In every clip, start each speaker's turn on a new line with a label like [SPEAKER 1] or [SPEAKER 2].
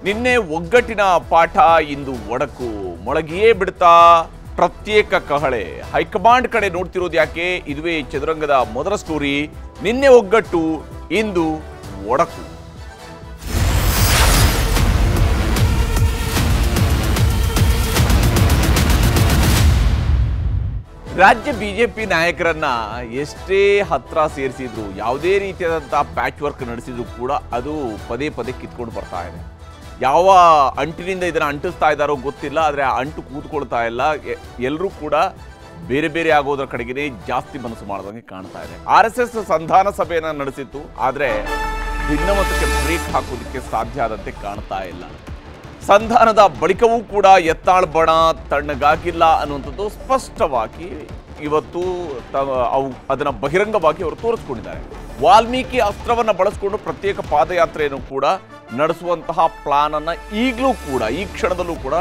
[SPEAKER 1] ನಿನ್ನೆ ಒಗ್ಗಟ್ಟಿನ ಪಾಠ ಇಂದು ಒಡಕು ಮೊಳಗಿಯೇ ಬಿಡ್ತಾ ಪ್ರತ್ಯೇಕ ಕಹಳೆ ಹೈಕಮಾಂಡ್ ಕಡೆ ನೋಡ್ತಿರೋದು ಯಾಕೆ? ಇದುವೇ ಚದುರಂಗದ ಮೊದಲ ಸ್ಟೋರಿ. ನಿನ್ನೆ ಒಗ್ಗಟ್ಟು, ಇಂದು ಒಡಕು. ರಾಜ್ಯ ಬಿಜೆಪಿ ನಾಯಕರನ್ನ ಎಷ್ಟೇ ಹತ್ರ ಸೇರಿಸಿದ್ರು, ಯಾವುದೇ ರೀತಿಯಾದಂತಹ ಪ್ಯಾಚ್ ವರ್ಕ್ ನಡೆಸಿದ್ರು ಕೂಡ ಅದು ಪದೇ ಪದೇ ಕಿತ್ಕೊಂಡು ಬರ್ತಾ ಇದೆ. ಯಾವ ಅಂಟಿನಿಂದ ಇದನ್ನು ಅಂಟಿಸ್ತಾ ಇದ್ದಾರೋ ಗೊತ್ತಿಲ್ಲ, ಆದರೆ ಆ ಅಂಟು ಕೂತ್ಕೊಳ್ತಾ ಇಲ್ಲ. ಎಲ್ಲರೂ ಕೂಡ ಬೇರೆ ಬೇರೆ ಆಗೋದ್ರ ಕಡೆಗೆ ಜಾಸ್ತಿ ಮನಸ್ಸು ಮಾಡೋದಂಗೆ ಕಾಣ್ತಾ ಇದೆ. RSS ಸಂಧಾನ ಸಭೆಯನ್ನು ನಡೆಸಿತ್ತು, ಆದರೆ ಭಿನ್ನಮತಕ್ಕೆ ಬ್ರೇಕ್ ಹಾಕೋದಕ್ಕೆ ಸಾಧ್ಯ ಆದಂತೆ ಕಾಣ್ತಾ ಇಲ್ಲ. ಸಂಧಾನದ ಬಳಿಕವೂ ಕೂಡ ಯತ್ನಾಳ್ ಬಣ ತಣ್ಣಗಾಗಿಲ್ಲ ಅನ್ನುವಂಥದ್ದು ಸ್ಪಷ್ಟವಾಗಿ ಇವತ್ತು ಅದನ್ನು ಬಹಿರಂಗವಾಗಿ ಅವರು ತೋರಿಸ್ಕೊಂಡಿದ್ದಾರೆ. ವಾಲ್ಮೀಕಿ ಅಸ್ತ್ರವನ್ನು ಬಳಸಿಕೊಂಡು ಪ್ರತ್ಯೇಕ ಪಾದಯಾತ್ರೆಯನ್ನು ಕೂಡ ನಡೆಸುವಂತಹ ಪ್ಲಾನ್ ಅನ್ನು ಈಗಲೂ ಕೂಡ ಈ ಕ್ಷಣದಲ್ಲೂ ಕೂಡ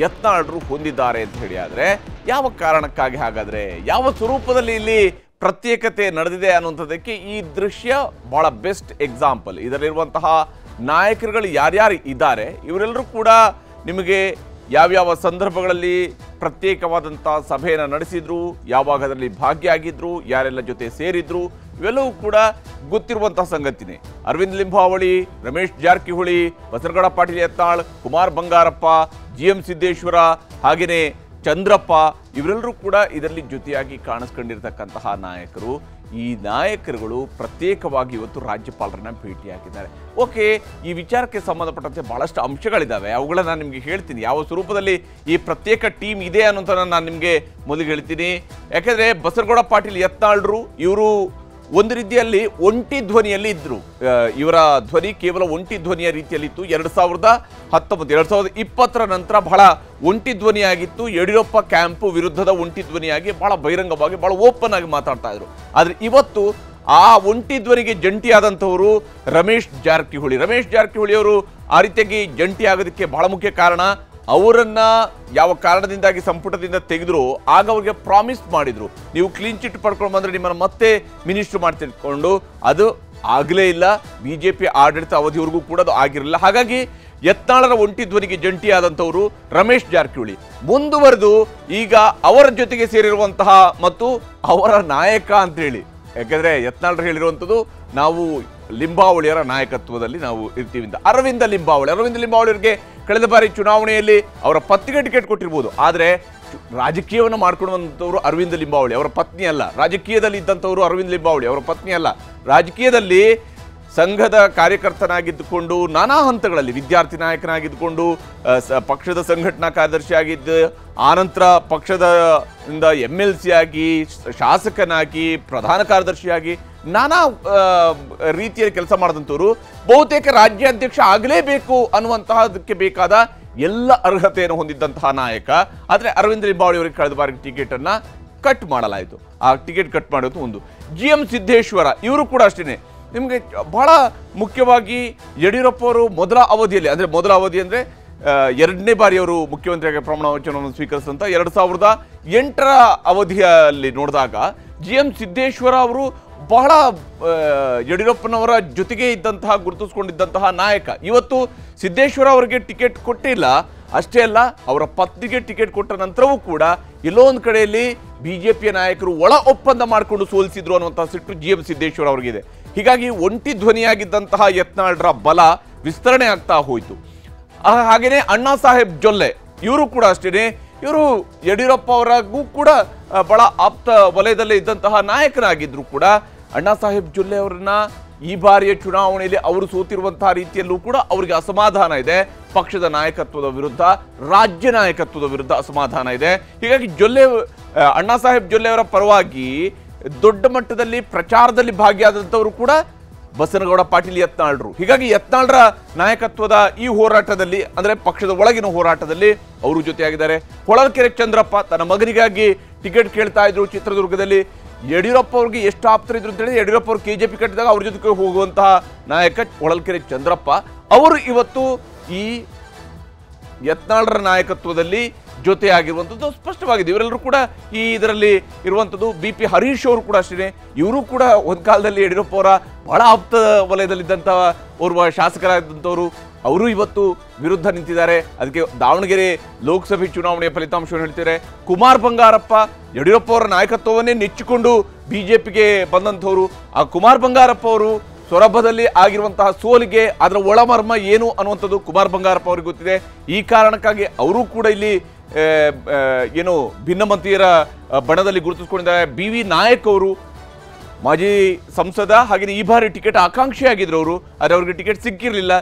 [SPEAKER 1] ಯತ್ನಾಳರು ಹೊಂದಿದ್ದಾರೆ ಅಂತ ಹೇಳಿ. ಆದರೆ ಯಾವ ಕಾರಣಕ್ಕಾಗಿ, ಹಾಗಾದರೆ ಯಾವ ಸ್ವರೂಪದಲ್ಲಿ ಇಲ್ಲಿ ಪ್ರತ್ಯೇಕತೆ ನಡೆದಿದೆ ಅನ್ನುವಂಥದ್ದಕ್ಕೆ ಈ ದೃಶ್ಯ ಬಹಳ ಬೆಸ್ಟ್ ಎಕ್ಸಾಂಪಲ್. ಇದರಲ್ಲಿರುವಂತಹ ನಾಯಕರುಗಳು ಯಾರ್ಯಾರು ಇದ್ದಾರೆ, ಇವರೆಲ್ಲರೂ ಕೂಡ ನಿಮಗೆ ಯಾವ್ಯಾವ ಸಂದರ್ಭಗಳಲ್ಲಿ ಪ್ರತ್ಯೇಕವಾದಂಥ ಸಭೆಯನ್ನು ನಡೆಸಿದ್ರು, ಯಾವಾಗ ಅದರಲ್ಲಿ ಭಾಗಿಯಾಗಿದ್ರು, ಯಾರೆಲ್ಲ ಜೊತೆ ಸೇರಿದ್ರು, ಇವೆಲ್ಲವೂ ಕೂಡ ಗೊತ್ತಿರುವಂತಹ ಸಂಗತಿನೇ. ಅರವಿಂದ್ ಲಿಂಬಾವಳಿ, ರಮೇಶ್ ಜಾರಕಿಹೊಳಿ, ಬಸನಗೌಡ ಪಾಟೀಲ್ ಯತ್ನಾಳ್, ಕುಮಾರ್ ಬಂಗಾರಪ್ಪ, GM ಸಿದ್ದೇಶ್ವರ, ಹಾಗೆಯೇ ಚಂದ್ರಪ್ಪ, ಇವರೆಲ್ಲರೂ ಕೂಡ ಇದರಲ್ಲಿ ಜೊತೆಯಾಗಿ ಕಾಣಿಸ್ಕೊಂಡಿರ್ತಕ್ಕಂತಹ ನಾಯಕರು. ಈ ನಾಯಕರುಗಳು ಪ್ರತ್ಯೇಕವಾಗಿ ಇವತ್ತು ರಾಜ್ಯಪಾಲರನ್ನ ಭೇಟಿಯಾಗಿದ್ದಾರೆ. ಓಕೆ, ಈ ವಿಚಾರಕ್ಕೆ ಸಂಬಂಧಪಟ್ಟಂತೆ ಬಹಳಷ್ಟು ಅಂಶಗಳಿದ್ದಾವೆ, ಅವುಗಳನ್ನ ನಾನು ನಿಮಗೆ ಹೇಳ್ತೀನಿ. ಯಾವ ಸ್ವರೂಪದಲ್ಲಿ ಈ ಪ್ರತ್ಯೇಕ ಟೀಮ್ ಇದೆ ಅನ್ನೋಂಥ ನಾನು ನಿಮಗೆ ಮೊದಲು ಹೇಳ್ತೀನಿ. ಯಾಕೆಂದರೆ ಬಸನಗೌಡ ಪಾಟೀಲ್ ಯತ್ನಾಳ್ರು ಇವರು ಒಂದು ರೀತಿಯಲ್ಲಿ ಒಂಟಿ ಧ್ವನಿಯಲ್ಲಿ ಇದ್ದರು. ಇವರ ಧ್ವನಿ ಕೇವಲ ಒಂಟಿ ಧ್ವನಿಯ ರೀತಿಯಲ್ಲಿತ್ತು. 2019-2020 ನಂತರ ಬಹಳ ಒಂಟಿ ಧ್ವನಿಯಾಗಿತ್ತು. ಯಡಿಯೂರಪ್ಪ ಕ್ಯಾಂಪು ವಿರುದ್ಧದ ಒಂಟಿ ಧ್ವನಿಯಾಗಿ ಬಹಳ ಬಹಿರಂಗವಾಗಿ ಬಹಳ ಓಪನ್ ಆಗಿ ಮಾತಾಡ್ತಾ ಇದ್ರು. ಆದರೆ ಇವತ್ತು ಆ ಒಂಟಿ ಧ್ವನಿಗೆ ಜಂಟಿಯಾದಂಥವರು ರಮೇಶ್ ಜಾರಕಿಹೊಳಿ ಅವರು ಆ ರೀತಿಯಾಗಿ ಜಂಟಿ ಆಗೋದಕ್ಕೆ ಬಹಳ ಮುಖ್ಯ ಕಾರಣ, ಅವರನ್ನ ಯಾವ ಕಾರಣದಿಂದಾಗಿ ಸಂಪುಟದಿಂದ ತೆಗೆದ್ರು ಆಗ ಅವ್ರಿಗೆ ಪ್ರಾಮಿಸ್ ಮಾಡಿದ್ರು, ನೀವು ಕ್ಲೀನ್ ಚಿಟ್ ಪಡ್ಕೊಂಡು ಬಂದ್ರೆ ನಿಮ್ಮನ್ನು ಮತ್ತೆ ಮಿನಿಸ್ಟರ್ ಮಾಡ್ತಿಟ್ಕೊಂಡು. ಅದು ಆಗಲೇ ಇಲ್ಲ. ಬಿಜೆಪಿ ಆಡಳಿತ ಅವಧಿವರೆಗೂ ಕೂಡ ಅದು ಆಗಿರಲಿಲ್ಲ. ಹಾಗಾಗಿ ಯತ್ನಾಳರ ಒಂಟಿ ಧ್ವನಿಗೆ ಜಂಟಿಯಾದಂಥವರು ರಮೇಶ್ ಜಾರಕಿಹೊಳಿ ಮುಂದುವರೆದು ಈಗ ಅವರ ಜೊತೆಗೆ ಸೇರಿರುವಂತಹ ಮತ್ತು ಅವರ ನಾಯಕ ಅಂತೇಳಿ, ಯಾಕೆಂದ್ರೆ ಯತ್ನಾಳರು ಹೇಳಿರುವಂಥದ್ದು ನಾವು ಲಿಂಬಾವಳಿಯರ ನಾಯಕತ್ವದಲ್ಲಿ ನಾವು ಇರ್ತೀವಿ ಅಂತ. ಅರವಿಂದ ಲಿಂಬಾವಳಿಯವರಿಗೆ ಕಳೆದ ಬಾರಿ ಚುನಾವಣೆಯಲ್ಲಿ ಅವರ ಪತ್ನಿಗೆ ಟಿಕೆಟ್ ಕೊಟ್ಟಿರ್ಬೋದು, ಆದರೆ ರಾಜಕೀಯವನ್ನು ಮಾಡ್ಕೊಳ್ಳುವಂಥವ್ರು ಅರವಿಂದ ಲಿಂಬಾವಳಿ ಅವರ ಪತ್ನಿ ಅಲ್ಲ. ರಾಜಕೀಯದಲ್ಲಿ ಇದ್ದಂಥವ್ರು ಅರವಿಂದ ಲಿಂಬಾವಳಿ ಅವರ ಪತ್ನಿ ಅಲ್ಲ. ರಾಜಕೀಯದಲ್ಲಿ ಸಂಘದ ಕಾರ್ಯಕರ್ತನಾಗಿದ್ದುಕೊಂಡು ನಾನಾ ಹಂತಗಳಲ್ಲಿ ವಿದ್ಯಾರ್ಥಿ ನಾಯಕನಾಗಿದ್ದುಕೊಂಡು ಪಕ್ಷದ ಸಂಘಟನಾ ಕಾರ್ಯದರ್ಶಿ ಆಗಿದ್ದು, ಆನಂತರ ಪಕ್ಷದ MLC ಆಗಿ, ಶಾಸಕನಾಗಿ, ಪ್ರಧಾನ ಕಾರ್ಯದರ್ಶಿಯಾಗಿ ನಾನಾ ರೀತಿಯಲ್ಲಿ ಕೆಲಸ ಮಾಡಿದಂಥವ್ರು ಬಹುತೇಕ ರಾಜ್ಯಾಧ್ಯಕ್ಷ ಆಗಲೇಬೇಕು ಅನ್ನುವಂತಹದಕ್ಕೆ ಬೇಕಾದ ಎಲ್ಲ ಅರ್ಹತೆಯನ್ನು ಹೊಂದಿದ್ದಂತಹ ನಾಯಕ. ಆದರೆ ಅರವಿಂದ ಲಿಂಬಾವಳಿ ಅವರಿಗೆ ಕಳೆದ ಬಾರಿ ಟಿಕೆಟನ್ನು ಕಟ್ ಮಾಡಲಾಯಿತು. ಆ ಟಿಕೆಟ್ ಕಟ್ ಮಾಡೋದು ಒಂದು. GM ಸಿದ್ದೇಶ್ವರ ಇವರು ಕೂಡ ಅಷ್ಟೇ. ನಿಮಗೆ ಬಹಳ ಮುಖ್ಯವಾಗಿ ಯಡಿಯೂರಪ್ಪ ಅವರು ಮೊದಲ ಅವಧಿ ಅಂದರೆ 2ನೇ ಬಾರಿ ಅವರು ಮುಖ್ಯಮಂತ್ರಿಯಾಗಿ ಪ್ರಮಾಣ ವಚನವನ್ನು ಸ್ವೀಕರಿಸಿದಂಥ 2008ರ ಅವಧಿಯಲ್ಲಿ ನೋಡಿದಾಗ GM ಸಿದ್ದೇಶ್ವರ ಅವರು ಬಹಳ ಯಡಿಯೂರಪ್ಪನವರ ಜೊತೆಗೆ ಇದ್ದಂತಹ ಗುರುತಿಸ್ಕೊಂಡಿದ್ದಂತಹ ನಾಯಕ. ಇವತ್ತು ಸಿದ್ದೇಶ್ವರ ಅವರಿಗೆ ಟಿಕೆಟ್ ಕೊಟ್ಟಿಲ್ಲ, ಅಷ್ಟೇ ಅಲ್ಲ ಅವರ ಪತ್ನಿಗೆ ಟಿಕೆಟ್ ಕೊಟ್ಟ ನಂತರವೂ ಕೂಡ ಎಲ್ಲೋ ಒಂದು ಕಡೆಯಲ್ಲಿ ಬಿಜೆಪಿಯ ನಾಯಕರು ಒಳ ಒಪ್ಪಂದ ಮಾಡಿಕೊಂಡು ಸೋಲಿಸಿದ್ರು ಅನ್ನುವಂತಹ ಸಿಟ್ಟು GM ಸಿದ್ದೇಶ್ವರ ಅವರಿಗಿದೆ. ಹೀಗಾಗಿ ಒಂಟಿ ಧ್ವನಿಯಾಗಿದ್ದಂತಹ ಯತ್ನಾಳ್ರ ಬಲ ವಿಸ್ತರಣೆ ಆಗ್ತಾ ಹೋಯಿತು. ಹಾಗೆಯೇ ಅಣ್ಣಾ ಸಾಹೇಬ್ ಜೊಲ್ಲೆ ಇವರು ಕೂಡ ಅಷ್ಟೇ. ಇವರು ಯಡಿಯೂರಪ್ಪ ಅವರಿಗೂ ಕೂಡ ಬಹಳ ಆಪ್ತ ವಲಯದಲ್ಲೇ ಇದ್ದಂತಹ ನಾಯಕನಾಗಿದ್ರು ಕೂಡ ಅಣ್ಣಾ ಸಾಹೇಬ್ ಜೊಲ್ಲೆ ಅವರನ್ನ ಈ ಬಾರಿಯ ಚುನಾವಣೆಯಲ್ಲಿ ಅವರು ಸೋತಿರುವಂತಹ ರೀತಿಯಲ್ಲೂ ಕೂಡ ಅವರಿಗೆ ಅಸಮಾಧಾನ ಇದೆ. ಪಕ್ಷದ ನಾಯಕತ್ವದ ವಿರುದ್ಧ, ರಾಜ್ಯ ನಾಯಕತ್ವದ ವಿರುದ್ಧ ಅಸಮಾಧಾನ ಇದೆ. ಹೀಗಾಗಿ ಅಣ್ಣಾ ಸಾಹೇಬ್ ಜೊಲ್ಲೆ ಅವರ ಪರವಾಗಿ ದೊಡ್ಡ ಮಟ್ಟದಲ್ಲಿ ಪ್ರಚಾರದಲ್ಲಿ ಭಾಗಿಯಾದಂಥವರು ಕೂಡ ಬಸನಗೌಡ ಪಾಟೀಲ್ ಯತ್ನಾಳ್ರು. ಹೀಗಾಗಿ ಯತ್ನಾಳ್ರ ನಾಯಕತ್ವದ ಈ ಹೋರಾಟದಲ್ಲಿ, ಅಂದರೆ ಪಕ್ಷದ ಒಳಗಿನ ಹೋರಾಟದಲ್ಲಿ ಅವರು ಜೊತೆಯಾಗಿದ್ದಾರೆ. ಹೊಳಲ್ಕೆರೆ ಚಂದ್ರಪ್ಪ ತನ್ನ ಮಗನಿಗಾಗಿ ಟಿಕೆಟ್ ಕೇಳ್ತಾ ಇದ್ರು ಚಿತ್ರದುರ್ಗದಲ್ಲಿ. ಯಡಿಯೂರಪ್ಪ ಅವ್ರಿಗೆ ಎಷ್ಟು ಆಪ್ತರಿದ್ರು ಅಂತ ಹೇಳಿ ಯಡಿಯೂರಪ್ಪ ಅವರು KJP ಕಟ್ಟಿದಾಗ ಅವ್ರ ಜೊತೆಗೆ ಹೋಗುವಂತಹ ನಾಯಕ ಹೊಳಲ್ಕೆರೆ ಚಂದ್ರಪ್ಪ ಅವರು ಇವತ್ತು ಈ ಯತ್ನಾಳ್ರ ನಾಯಕತ್ವದಲ್ಲಿ ಜೊತೆಯಾಗಿರುವಂಥದ್ದು ಸ್ಪಷ್ಟವಾಗಿದೆ. ಇವರೆಲ್ಲರೂ ಕೂಡ ಈ ಇದರಲ್ಲಿ ಇರುವಂಥದ್ದು. BP ಹರೀಶ್ ಅವರು ಕೂಡ ಅಷ್ಟೇ. ಇವರು ಕೂಡ ಒಂದು ಕಾಲದಲ್ಲಿ ಯಡಿಯೂರಪ್ಪ ಅವರ ಬಹಳ ಆಪ್ತ ವಲಯದಲ್ಲಿದ್ದಂಥ ಓರ್ವ ಶಾಸಕರಾಗಿದ್ದಂಥವರು. ಅವರು ಇವತ್ತು ವಿರುದ್ಧ ನಿಂತಿದ್ದಾರೆ. ಅದಕ್ಕೆ ದಾವಣಗೆರೆ ಲೋಕಸಭೆ ಚುನಾವಣೆಯ ಫಲಿತಾಂಶವನ್ನು ಹೇಳ್ತಿದ್ದಾರೆ. ಕುಮಾರ್ ಬಂಗಾರಪ್ಪ ಯಡಿಯೂರಪ್ಪ ಅವರ ನಾಯಕತ್ವವನ್ನೇ ನೆಚ್ಚಿಕೊಂಡು ಬಿಜೆಪಿಗೆ ಬಂದಂಥವ್ರು. ಆ ಕುಮಾರ್ ಬಂಗಾರಪ್ಪ ಅವರು ಸೊರಬದಲ್ಲಿ ಆಗಿರುವಂತಹ ಸೋಲಿಗೆ ಅದರ ಒಳಮರ್ಮ ಏನು ಅನ್ನುವಂಥದ್ದು ಕುಮಾರ್ ಬಂಗಾರಪ್ಪ ಅವರಿಗೆ ಗೊತ್ತಿದೆ. ಈ ಕಾರಣಕ್ಕಾಗಿ ಅವರು ಕೂಡ ಇಲ್ಲಿ ಏನು ಭಿನ್ನಮತೀಯರ ಬಣದಲ್ಲಿ ಗುರುತಿಸ್ಕೊಂಡಿದ್ದಾರೆ. BV ನಾಯಕ್ ಅವರು ಮಾಜಿ ಸಂಸದ, ಹಾಗೆಯೇ ಈ ಬಾರಿ ಟಿಕೆಟ್ ಆಕಾಂಕ್ಷಿಯಾಗಿದ್ರು ಅವರು, ಆದರೆ ಅವರಿಗೆ ಟಿಕೆಟ್ ಸಿಕ್ಕಿರಲಿಲ್ಲ.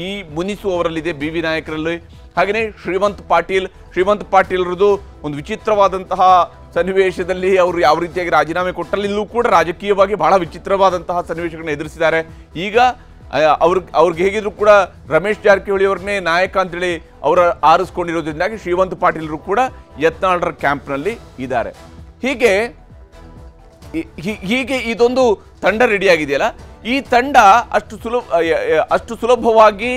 [SPEAKER 1] ಈ ಮುನಿಸು ಅವರಲ್ಲಿದೆ BV ನಾಯಕರಲ್ಲಿ. ಹಾಗೆಯೇ ಶ್ರೀಮಂತ್ ಪಾಟೀಲ್ರದ್ದು ಒಂದು ವಿಚಿತ್ರವಾದಂತಹ ಸನ್ನಿವೇಶದಲ್ಲಿ ಅವರು ಯಾವ ರೀತಿಯಾಗಿ ರಾಜೀನಾಮೆ ಕೊಟ್ಟಲ್ಲಿಲ್ಲೂ ಕೂಡ ರಾಜಕೀಯವಾಗಿ ಬಹಳ ವಿಚಿತ್ರವಾದಂತಹ ಸನ್ನಿವೇಶಗಳನ್ನ ಎದುರಿಸಿದ್ದಾರೆ. ಈಗ ಅವ್ರಿಗೆ ಹೇಗಿದ್ರು ಕೂಡ ರಮೇಶ್ ಜಾರಕಿಹೊಳಿ ಅವ್ರನ್ನೇ ನಾಯಕ ಅಂತೇಳಿ ಅವರು ಆರಿಸ್ಕೊಂಡಿರೋದ್ರಿಂದಾಗಿ ಶ್ರೀಮಂತ್ ಪಾಟೀಲ್ರು ಕೂಡ ಯತ್ನಾಳ್ರ ಕ್ಯಾಂಪ್ನಲ್ಲಿ ಇದ್ದಾರೆ. ಹೀಗೆ ಇದೊಂದು ತಂಡ ರೆಡಿಯಾಗಿದೆಯಲ್ಲ, ಈ ತಂಡ ಅಷ್ಟು ಸುಲಭವಾಗಿ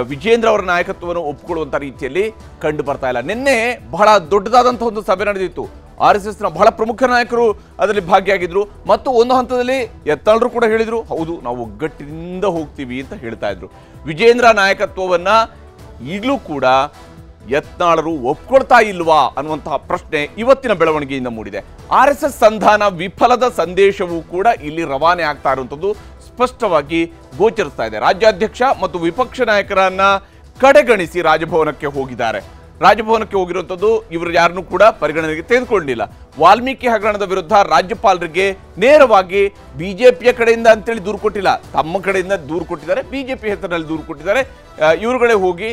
[SPEAKER 1] ವಿಜೇಂದ್ರ ಅವರ ನಾಯಕತ್ವವನ್ನು ಒಪ್ಪಿಕೊಳ್ಳುವಂಥ ರೀತಿಯಲ್ಲಿ ಕಂಡು ಬರ್ತಾ ಇಲ್ಲ. ನಿನ್ನೆ ಬಹಳ ದೊಡ್ಡದಾದಂತಹ ಒಂದು ಸಭೆ ನಡೆದಿತ್ತು. RSSನ ಬಹಳ ಪ್ರಮುಖ ನಾಯಕರು ಅದರಲ್ಲಿ ಭಾಗಿಯಾಗಿದ್ರು. ಮತ್ತು ಒಂದು ಹಂತದಲ್ಲಿ ಯತ್ನಾಳ್ರು ಕೂಡ ಹೇಳಿದ್ರು, ಹೌದು ನಾವು ಒಗ್ಗಟ್ಟಿನಿಂದ ಹೋಗ್ತೀವಿ ಅಂತ ಹೇಳ್ತಾ ಇದ್ರು. ವಿಜೇಂದ್ರ ನಾಯಕತ್ವವನ್ನ ಈಗಲೂ ಕೂಡ ಯತ್ನಾಳರು ಒಪ್ಕೊಳ್ತಾ ಇಲ್ವಾ ಅನ್ನುವಂತಹ ಪ್ರಶ್ನೆ ಇವತ್ತಿನ ಬೆಳವಣಿಗೆಯಿಂದ ಮೂಡಿದೆ. RSS ಸಂಧಾನ ವಿಫಲದ ಸಂದೇಶವೂ ಕೂಡ ಇಲ್ಲಿ ರವಾನೆ ಆಗ್ತಾ ಇರುವಂಥದ್ದು ಸ್ಪಷ್ಟವಾಗಿ ಗೋಚರಿಸ್ತಾ ಇದೆ. ರಾಜ್ಯಾಧ್ಯಕ್ಷ ಮತ್ತು ವಿಪಕ್ಷ ನಾಯಕರನ್ನ ಕಡೆಗಣಿಸಿ ರಾಜಭವನಕ್ಕೆ ಹೋಗಿದ್ದಾರೆ. ರಾಜಭವನಕ್ಕೆ ಹೋಗಿರುವಂಥದ್ದು ಇವರು ಯಾರನ್ನೂ ಕೂಡ ಪರಿಗಣನೆಗೆ ತೆಗೆದುಕೊಂಡಿಲ್ಲ. ವಾಲ್ಮೀಕಿ ಹಗರಣದ ವಿರುದ್ಧ ರಾಜ್ಯಪಾಲರಿಗೆ ನೇರವಾಗಿ ಬಿಜೆಪಿಯ ಕಡೆಯಿಂದ ಅಂತೇಳಿ ದೂರು ಕೊಟ್ಟಿಲ್ಲ, ತಮ್ಮ ಕಡೆಯಿಂದ ದೂರು ಕೊಟ್ಟಿದ್ದಾರೆ. ಬಿಜೆಪಿ ಹೆಸರಿನಲ್ಲಿ ದೂರು ಕೊಟ್ಟಿದ್ದಾರೆ. ಇವರುಗಳೇ ಹೋಗಿ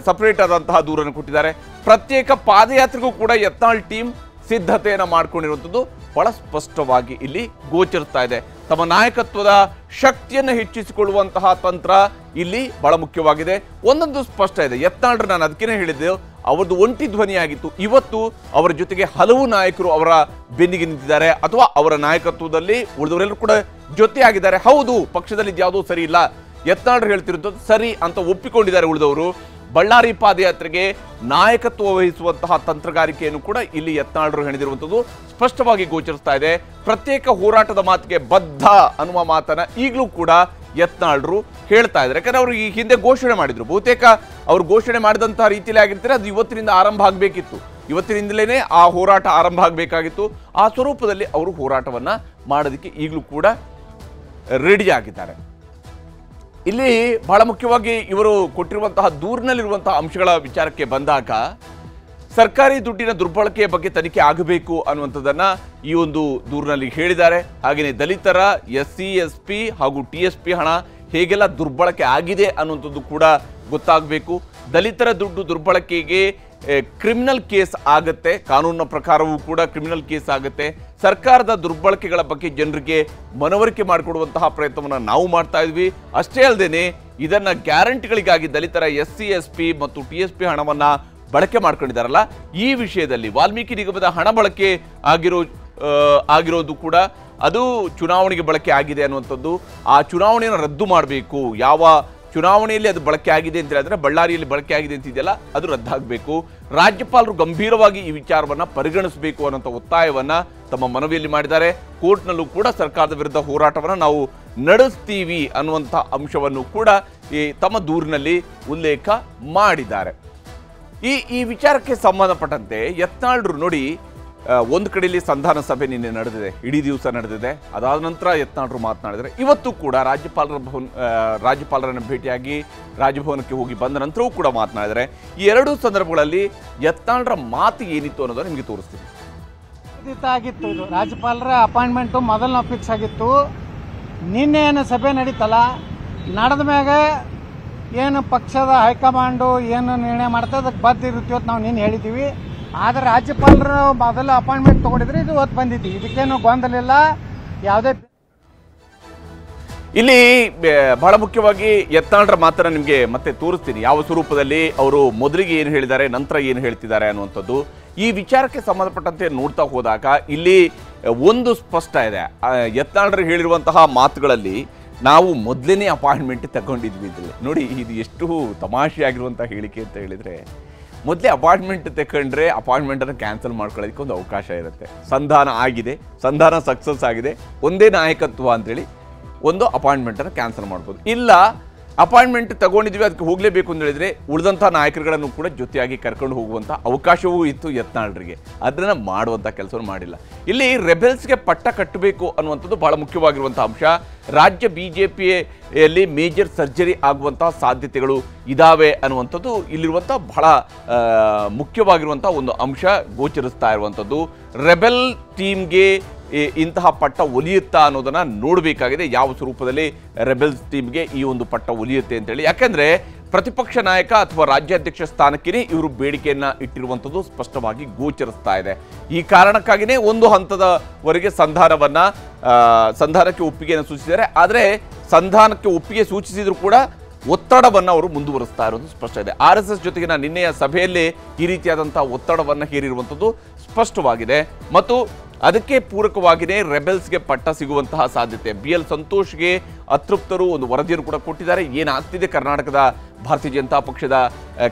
[SPEAKER 1] ಸಪರೇಟ್ ಆದಂತಹ ದೂರನ್ನು ಕೊಟ್ಟಿದ್ದಾರೆ. ಪ್ರತ್ಯೇಕ ಪಾದಯಾತ್ರೆಗೂ ಕೂಡ ಯತ್ನಾಳ್ ಟೀಮ್ ಸಿದ್ಧತೆಯನ್ನು ಮಾಡ್ಕೊಂಡಿರುವಂಥದ್ದು ಬಹಳ ಸ್ಪಷ್ಟವಾಗಿ ಇಲ್ಲಿ ಗೋಚರಿಸ್ತಾ ಇದೆ. ತಮ್ಮ ನಾಯಕತ್ವದ ಶಕ್ತಿಯನ್ನು ಹೆಚ್ಚಿಸಿಕೊಳ್ಳುವಂತಹ ತಂತ್ರ ಇಲ್ಲಿ ಬಹಳ ಮುಖ್ಯವಾಗಿದೆ. ಒಂದೊಂದು ಸ್ಪಷ್ಟ ಇದೆ. ಯತ್ನಾಳ್ರು ನಾನು ಅದಕ್ಕೇನೆ ಹೇಳಿದ್ದೆ, ಅವರದ್ದು ಒಂಟಿ ಧ್ವನಿಯಾಗಿತ್ತು. ಇವತ್ತು ಅವರ ಜೊತೆಗೆ ಹಲವು ನಾಯಕರು ಅವರ ಬೆನ್ನಿಗೆ ನಿಂತಿದ್ದಾರೆ, ಅಥವಾ ಅವರ ನಾಯಕತ್ವದಲ್ಲಿ ಉಳಿದವರೆಲ್ಲರೂ ಕೂಡ ಜೊತೆಯಾಗಿದ್ದಾರೆ. ಹೌದು, ಪಕ್ಷದಲ್ಲಿ ಯಾವುದೂ ಸರಿ ಇಲ್ಲ, ಯತ್ನಾಳ್ರು ಹೇಳ್ತಿರುವಂಥದ್ದು ಸರಿ ಅಂತ ಒಪ್ಪಿಕೊಂಡಿದ್ದಾರೆ ಉಳಿದವರು. ಬಳ್ಳಾರಿ ಪಾದಯಾತ್ರೆಗೆ ನಾಯಕತ್ವ ವಹಿಸುವಂತಹ ತಂತ್ರಗಾರಿಕೆಯನ್ನು ಕೂಡ ಇಲ್ಲಿ ಯತ್ನಾಳ್ರು ಹೆಣೆದಿರುವಂಥದ್ದು ಸ್ಪಷ್ಟವಾಗಿ ಗೋಚರಿಸ್ತಾ ಇದೆ. ಪ್ರತ್ಯೇಕ ಹೋರಾಟದ ಮಾತಿಗೆ ಬದ್ಧ ಅನ್ನುವ ಮಾತನ್ನ ಈಗಲೂ ಕೂಡ ಯತ್ನಾಳ್ರು ಹೇಳ್ತಾ ಇದ್ದಾರೆ. ಯಾಕಂದ್ರೆ ಅವರು ಈ ಹಿಂದೆ ಘೋಷಣೆ ಮಾಡಿದ್ರು, ಬಹುತೇಕ ಅವರು ಘೋಷಣೆ ಮಾಡಿದಂತಹ ರೀತಿಯಲ್ಲಿ ಆಗಿರ್ತಾರೆ ಅದು ಇವತ್ತಿನಿಂದ ಆರಂಭ ಆಗಬೇಕಿತ್ತು. ಇವತ್ತಿನಿಂದಲೇ ಆ ಹೋರಾಟ ಆರಂಭ ಆಗಬೇಕಾಗಿತ್ತು. ಆ ಸ್ವರೂಪದಲ್ಲಿ ಅವರು ಹೋರಾಟವನ್ನ ಮಾಡೋದಕ್ಕೆ ಈಗಲೂ ಕೂಡ ರೆಡಿ ಆಗಿದ್ದಾರೆ. ಇಲ್ಲಿ ಬಹಳ ಮುಖ್ಯವಾಗಿ ಇವರು ಕೊಟ್ಟಿರುವಂತಹ ದೂರಿನಲ್ಲಿರುವಂತಹ ಅಂಶಗಳ ವಿಚಾರಕ್ಕೆ ಬಂದಾಗ ಸರ್ಕಾರಿ ದುಡ್ಡಿನ ದುರ್ಬಳಕೆಯ ಬಗ್ಗೆ ತನಿಖೆ ಆಗಬೇಕು ಅನ್ನುವಂಥದ್ದನ್ನ ಈ ಒಂದು ದೂರಿನಲ್ಲಿ ಹೇಳಿದ್ದಾರೆ. ಹಾಗೆಯೇ ದಲಿತರ SC SP ಹಾಗೂ TSP ಹಣ ಹೇಗೆಲ್ಲ ದುರ್ಬಳಕೆ ಆಗಿದೆ ಅನ್ನುವಂಥದ್ದು ಕೂಡ ಗೊತ್ತಾಗಬೇಕು. ದಲಿತರ ದುಡ್ಡು ದುರ್ಬಳಕೆಗೆ ಕ್ರಿಮಿನಲ್ ಕೇಸ್ ಆಗುತ್ತೆ, ಕಾನೂನಿನ ಪ್ರಕಾರವೂ ಕೂಡ ಕ್ರಿಮಿನಲ್ ಕೇಸ್ ಆಗುತ್ತೆ. ಸರ್ಕಾರದ ದುರ್ಬಳಕೆಗಳ ಬಗ್ಗೆ ಜನರಿಗೆ ಮನವರಿಕೆ ಮಾಡಿಕೊಡುವಂತಹ ಪ್ರಯತ್ನವನ್ನು ನಾವು ಮಾಡ್ತಾ ಇದ್ವಿ. ಅಷ್ಟೇ ಅಲ್ಲದೆ ಇದನ್ನ ಗ್ಯಾರಂಟಿಗಳಿಗಾಗಿ ದಲಿತರ SC SP ಮತ್ತು TSP ಹಣವನ್ನ ಬಳಕೆ ಮಾಡ್ಕೊಂಡಿದ್ದಾರಲ್ಲ, ಈ ವಿಷಯದಲ್ಲಿ ವಾಲ್ಮೀಕಿ ನಿಗಮದ ಹಣ ಬಳಕೆ ಆಗಿರೋದು ಕೂಡ ಅದು ಚುನಾವಣೆಗೆ ಬಳಕೆ ಆಗಿದೆ ಅನ್ನುವಂಥದ್ದು. ಆ ಚುನಾವಣೆಯನ್ನು ರದ್ದು ಮಾಡಬೇಕು. ಯಾವ ಚುನಾವಣೆಯಲ್ಲಿ ಅದು ಬಳಕೆ ಆಗಿದೆ ಅಂತ ಹೇಳಿದ್ರೆ ಬಳ್ಳಾರಿಯಲ್ಲಿ ಬಳಕೆ ಆಗಿದೆ ಅಂತಿದೆಯಲ್ಲ, ಅದು ರದ್ದಾಗಬೇಕು. ರಾಜ್ಯಪಾಲರು ಗಂಭೀರವಾಗಿ ಈ ವಿಚಾರವನ್ನ ಪರಿಗಣಿಸಬೇಕು ಅನ್ನೋಂಥ ಒತ್ತಾಯವನ್ನ ತಮ್ಮ ಮನವಿಯಲ್ಲಿ ಮಾಡಿದ್ದಾರೆ. ಕೋರ್ಟ್ನಲ್ಲೂ ಕೂಡ ಸರ್ಕಾರದ ವಿರುದ್ಧ ಹೋರಾಟವನ್ನು ನಾವು ನಡೆಸ್ತೀವಿ ಅನ್ನುವಂಥ ಅಂಶವನ್ನು ಕೂಡ ತಮ್ಮ ದೂರಿನಲ್ಲಿ ಉಲ್ಲೇಖ ಮಾಡಿದ್ದಾರೆ. ಈ ವಿಚಾರಕ್ಕೆ ಸಂಬಂಧಪಟ್ಟಂತೆ ಯತ್ನಾಳ್ರು ನೋಡಿ, ಒಂದು ಕಡೆಯಲ್ಲಿ ಸಂಧಾನ ಸಭೆ ನಿನ್ನೆ ನಡೆದಿದೆ, ಇಡೀ ದಿವಸ ನಡೆದಿದೆ. ಅದಾದ ನಂತರ ಯತ್ನಾಳ್ರು ಮಾತನಾಡಿದರೆ ಇವತ್ತು ಕೂಡ ರಾಜ್ಯಪಾಲರನ್ನು ಭೇಟಿಯಾಗಿ ರಾಜಭವನಕ್ಕೆ ಹೋಗಿ ಬಂದ ನಂತರವೂ ಕೂಡ ಮಾತನಾಡಿದರೆ ಈ ಎರಡೂ ಸಂದರ್ಭಗಳಲ್ಲಿ ಯತ್ನಾಳ್ರ ಮಾತು ಏನಿತ್ತು ಅನ್ನೋದನ್ನು ನಿಮಗೆ ತೋರಿಸ್ತೀನಿ.
[SPEAKER 2] ಆಗಿತ್ತು ಇದು ರಾಜ್ಯಪಾಲರ ಅಪಾಯಿಂಟ್ಮೆಂಟು ಮೊದಲನೇ ಫಿಕ್ಸ್ ಆಗಿತ್ತು. ನಿನ್ನೆ ಏನು ಸಭೆ ನಡೀತಲ್ಲ, ನಡೆದ ಮ್ಯಾಗ ಏನು ಪಕ್ಷದ ಹೈಕಮಾಂಡು ಏನು ನಿರ್ಣಯ ಮಾಡ್ತಾ ಅದಕ್ಕೆ ಬದ್ಧ ಇರುತ್ತೀವಿ ನಾವು ನಿನ್ನೆ ಹೇಳಿದ್ದೀವಿ. ಆದರೆ ರಾಜ್ಯಪಾಲರು ಮೊದಲು ಅಪಾಯಿಂಟ್ಮೆಂಟ್ ತಗೊಂಡಿದ್ರೆ ಇದು ಹೊತ್ತು ಬಂದಿದ್ವಿ, ಇದಕ್ಕೇನು ಗೊಂದಲ ಇಲ್ಲ. ಯಾವುದೇ
[SPEAKER 1] ಇಲ್ಲಿ ಬಹಳ ಮುಖ್ಯವಾಗಿ ಯತ್ನಾಳ್ರ ಮಾತನ್ನ ನಿಮಗೆ ಮತ್ತೆ ತೋರಿಸ್ತೀನಿ, ಯಾವ ಸ್ವರೂಪದಲ್ಲಿ ಅವರು ಮೊದಲಿಗೆ ಏನು ಹೇಳಿದ್ದಾರೆ, ನಂತರ ಏನು ಹೇಳ್ತಿದ್ದಾರೆ ಅನ್ನುವಂಥದ್ದು. ಈ ವಿಚಾರಕ್ಕೆ ಸಂಬಂಧಪಟ್ಟಂತೆ ನೋಡ್ತಾ ಹೋದಾಗ ಇಲ್ಲಿ ಒಂದು ಸ್ಪಷ್ಟ ಇದೆ. ಯತ್ನಾಳ್ರು ಹೇಳಿರುವಂತಹ ಮಾತುಗಳಲ್ಲಿ ನಾವು ಮೊದಲನೇ ಅಪಾಯಿಂಟ್ಮೆಂಟ್ ತಗೊಂಡಿದ್ವಿ ಇದ್ರಲ್ಲಿ ನೋಡಿ, ಇದು ಎಷ್ಟು ತಮಾಷೆಯಾಗಿರುವಂಥ ಹೇಳಿಕೆ ಅಂತ ಹೇಳಿದರೆ, ಮೊದಲೇ ಅಪಾಯಿಂಟ್ಮೆಂಟ್ ತಗೊಂಡ್ರೆ ಅಪಾಯಿಂಟ್ಮೆಂಟನ್ನು ಕ್ಯಾನ್ಸಲ್ ಮಾಡ್ಕೊಳ್ಳೋದಕ್ಕೆ ಒಂದು ಅವಕಾಶ ಇರುತ್ತೆ. ಸಂಧಾನ ಆಗಿದೆ, ಸಂಧಾನ ಸಕ್ಸಸ್ ಆಗಿದೆ, ಒಂದೇ ನಾಯಕತ್ವ ಅಂತೇಳಿ ಒಂದು ಅಪಾಯಿಂಟ್ಮೆಂಟನ್ನು ಕ್ಯಾನ್ಸಲ್ ಮಾಡ್ಬೋದು. ಇಲ್ಲ ಅಪಾಯಿಂಟ್ಮೆಂಟ್ ತಗೊಂಡಿದ್ವಿ, ಅದಕ್ಕೆ ಹೋಗಲೇಬೇಕು ಅಂತ ಹೇಳಿದ್ರೆ ಉಳಿದಂಥ ನಾಯಕರುಗಳನ್ನು ಕೂಡ ಜೊತೆಯಾಗಿ ಕರ್ಕೊಂಡು ಹೋಗುವಂಥ ಅವಕಾಶವೂ ಇತ್ತು ಯತ್ನಾಳ್ರಿಗೆ. ಅದನ್ನು ಮಾಡುವಂಥ ಕೆಲಸವನ್ನು ಮಾಡಿಲ್ಲ. ಇಲ್ಲಿ ರೆಬೆಲ್ಸ್ಗೆ ಪಟ್ಟ ಕಟ್ಟಬೇಕು ಅನ್ನುವಂಥದ್ದು ಬಹಳ ಮುಖ್ಯವಾಗಿರುವಂಥ ಅಂಶ. ರಾಜ್ಯ BJPಯಲ್ಲಿ ಮೇಜರ್ ಸರ್ಜರಿ ಆಗುವಂಥ ಸಾಧ್ಯತೆಗಳು ಇದ್ದಾವೆ ಅನ್ನುವಂಥದ್ದು ಇಲ್ಲಿರುವಂಥ ಬಹಳ ಮುಖ್ಯವಾಗಿರುವಂಥ ಒಂದು ಅಂಶ ಗೋಚರಿಸ್ತಾ ಇರುವಂಥದ್ದು. ರೆಬೆಲ್ ಟೀಮ್ಗೆ ಇಂತಹ ಪಟ್ಟ ಒಲಿಯುತ್ತಾ ಅನ್ನೋದನ್ನು ನೋಡಬೇಕಾಗಿದೆ, ಯಾವ ಸ್ವರೂಪದಲ್ಲಿ ರೆಬೆಲ್ಸ್ ಟೀಮ್ಗೆ ಈ ಒಂದು ಪಟ್ಟ ಒಲಿಯುತ್ತೆ ಅಂತೇಳಿ. ಯಾಕೆಂದರೆ ಪ್ರತಿಪಕ್ಷ ನಾಯಕ ಅಥವಾ ರಾಜ್ಯಾಧ್ಯಕ್ಷ ಸ್ಥಾನಕ್ಕೆ ಇವರು ಬೇಡಿಕೆಯನ್ನು ಇಟ್ಟಿರುವಂಥದ್ದು ಸ್ಪಷ್ಟವಾಗಿ ಗೋಚರಿಸ್ತಾ ಇದೆ. ಈ ಕಾರಣಕ್ಕಾಗಿಯೇ ಒಂದು ಹಂತದವರೆಗೆ ಸಂಧಾನಕ್ಕೆ ಒಪ್ಪಿಗೆಯನ್ನು ಸೂಚಿಸಿದ್ದಾರೆ. ಆದರೆ ಸಂಧಾನಕ್ಕೆ ಒಪ್ಪಿಗೆ ಸೂಚಿಸಿದರೂ ಕೂಡ ಒತ್ತಡವನ್ನು ಅವರು ಮುಂದುವರಿಸ್ತಾ ಇರೋದು ಸ್ಪಷ್ಟ ಇದೆ. RSS ಜೊತೆಗಿನ ನಿನ್ನೆಯ ಸಭೆಯಲ್ಲಿ ಈ ರೀತಿಯಾದಂಥ ಒತ್ತಡವನ್ನು ಹೇರಿರುವಂಥದ್ದು ಸ್ಪಷ್ಟವಾಗಿದೆ. ಮತ್ತು ಅದಕ್ಕೆ ಪೂರಕವಾಗಿಯೇ ರೆಬೆಲ್ಸ್ಗೆ ಪಟ್ಟ ಸಿಗುವಂತಹ ಸಾಧ್ಯತೆ. BL ಸಂತೋಷ್ಗೆ ಅತೃಪ್ತರು ಒಂದು ವರದಿಯನ್ನು ಕೂಡ ಕೊಟ್ಟಿದ್ದಾರೆ, ಏನಾಗ್ತಿದೆ ಕರ್ನಾಟಕದ ಭಾರತೀಯ ಜನತಾ ಪಕ್ಷದ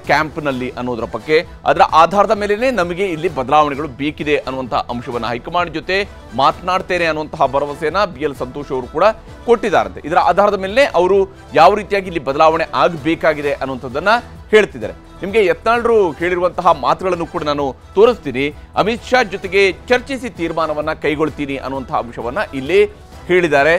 [SPEAKER 1] ಕ್ಯಾಂಪ್ನಲ್ಲಿ ಅನ್ನೋದರ ಬಗ್ಗೆ. ಅದರ ಆಧಾರದ ಮೇಲೆಯೇ ನಮಗೆ ಇಲ್ಲಿ ಬದಲಾವಣೆಗಳು ಬೇಕಿದೆ ಅನ್ನುವಂಥ ಅಂಶವನ್ನು ಹೈಕಮಾಂಡ್ ಜೊತೆ ಮಾತನಾಡ್ತೇನೆ ಅನ್ನುವಂತಹ ಭರವಸೆಯನ್ನು BL ಸಂತೋಷ್ ಅವರು ಕೂಡ ಕೊಟ್ಟಿದ್ದಾರಂತೆ. ಇದರ ಆಧಾರದ ಮೇಲೆ ಅವರು ಯಾವ ರೀತಿಯಾಗಿ ಇಲ್ಲಿ ಬದಲಾವಣೆ ಆಗಬೇಕಾಗಿದೆ ಅನ್ನುವಂಥದ್ದನ್ನು ಹೇಳ್ತಿದ್ದಾರೆ. ನಿಮಗೆ ಯತ್ನಾಳ್ರು ಹೇಳಿರುವಂತಹ ಮಾತುಗಳನ್ನು ಕೂಡ ನಾನು ತೋರಿಸ್ತೀನಿ. ಅಮಿತ್ ಶಾ ಜೊತೆಗೆ ಚರ್ಚಿಸಿ ತೀರ್ಮಾನವನ್ನು ಕೈಗೊಳ್ತೀನಿ ಅನ್ನುವಂತಹ ಅಂಶವನ್ನು ಇಲ್ಲಿ ಹೇಳಿದ್ದಾರೆ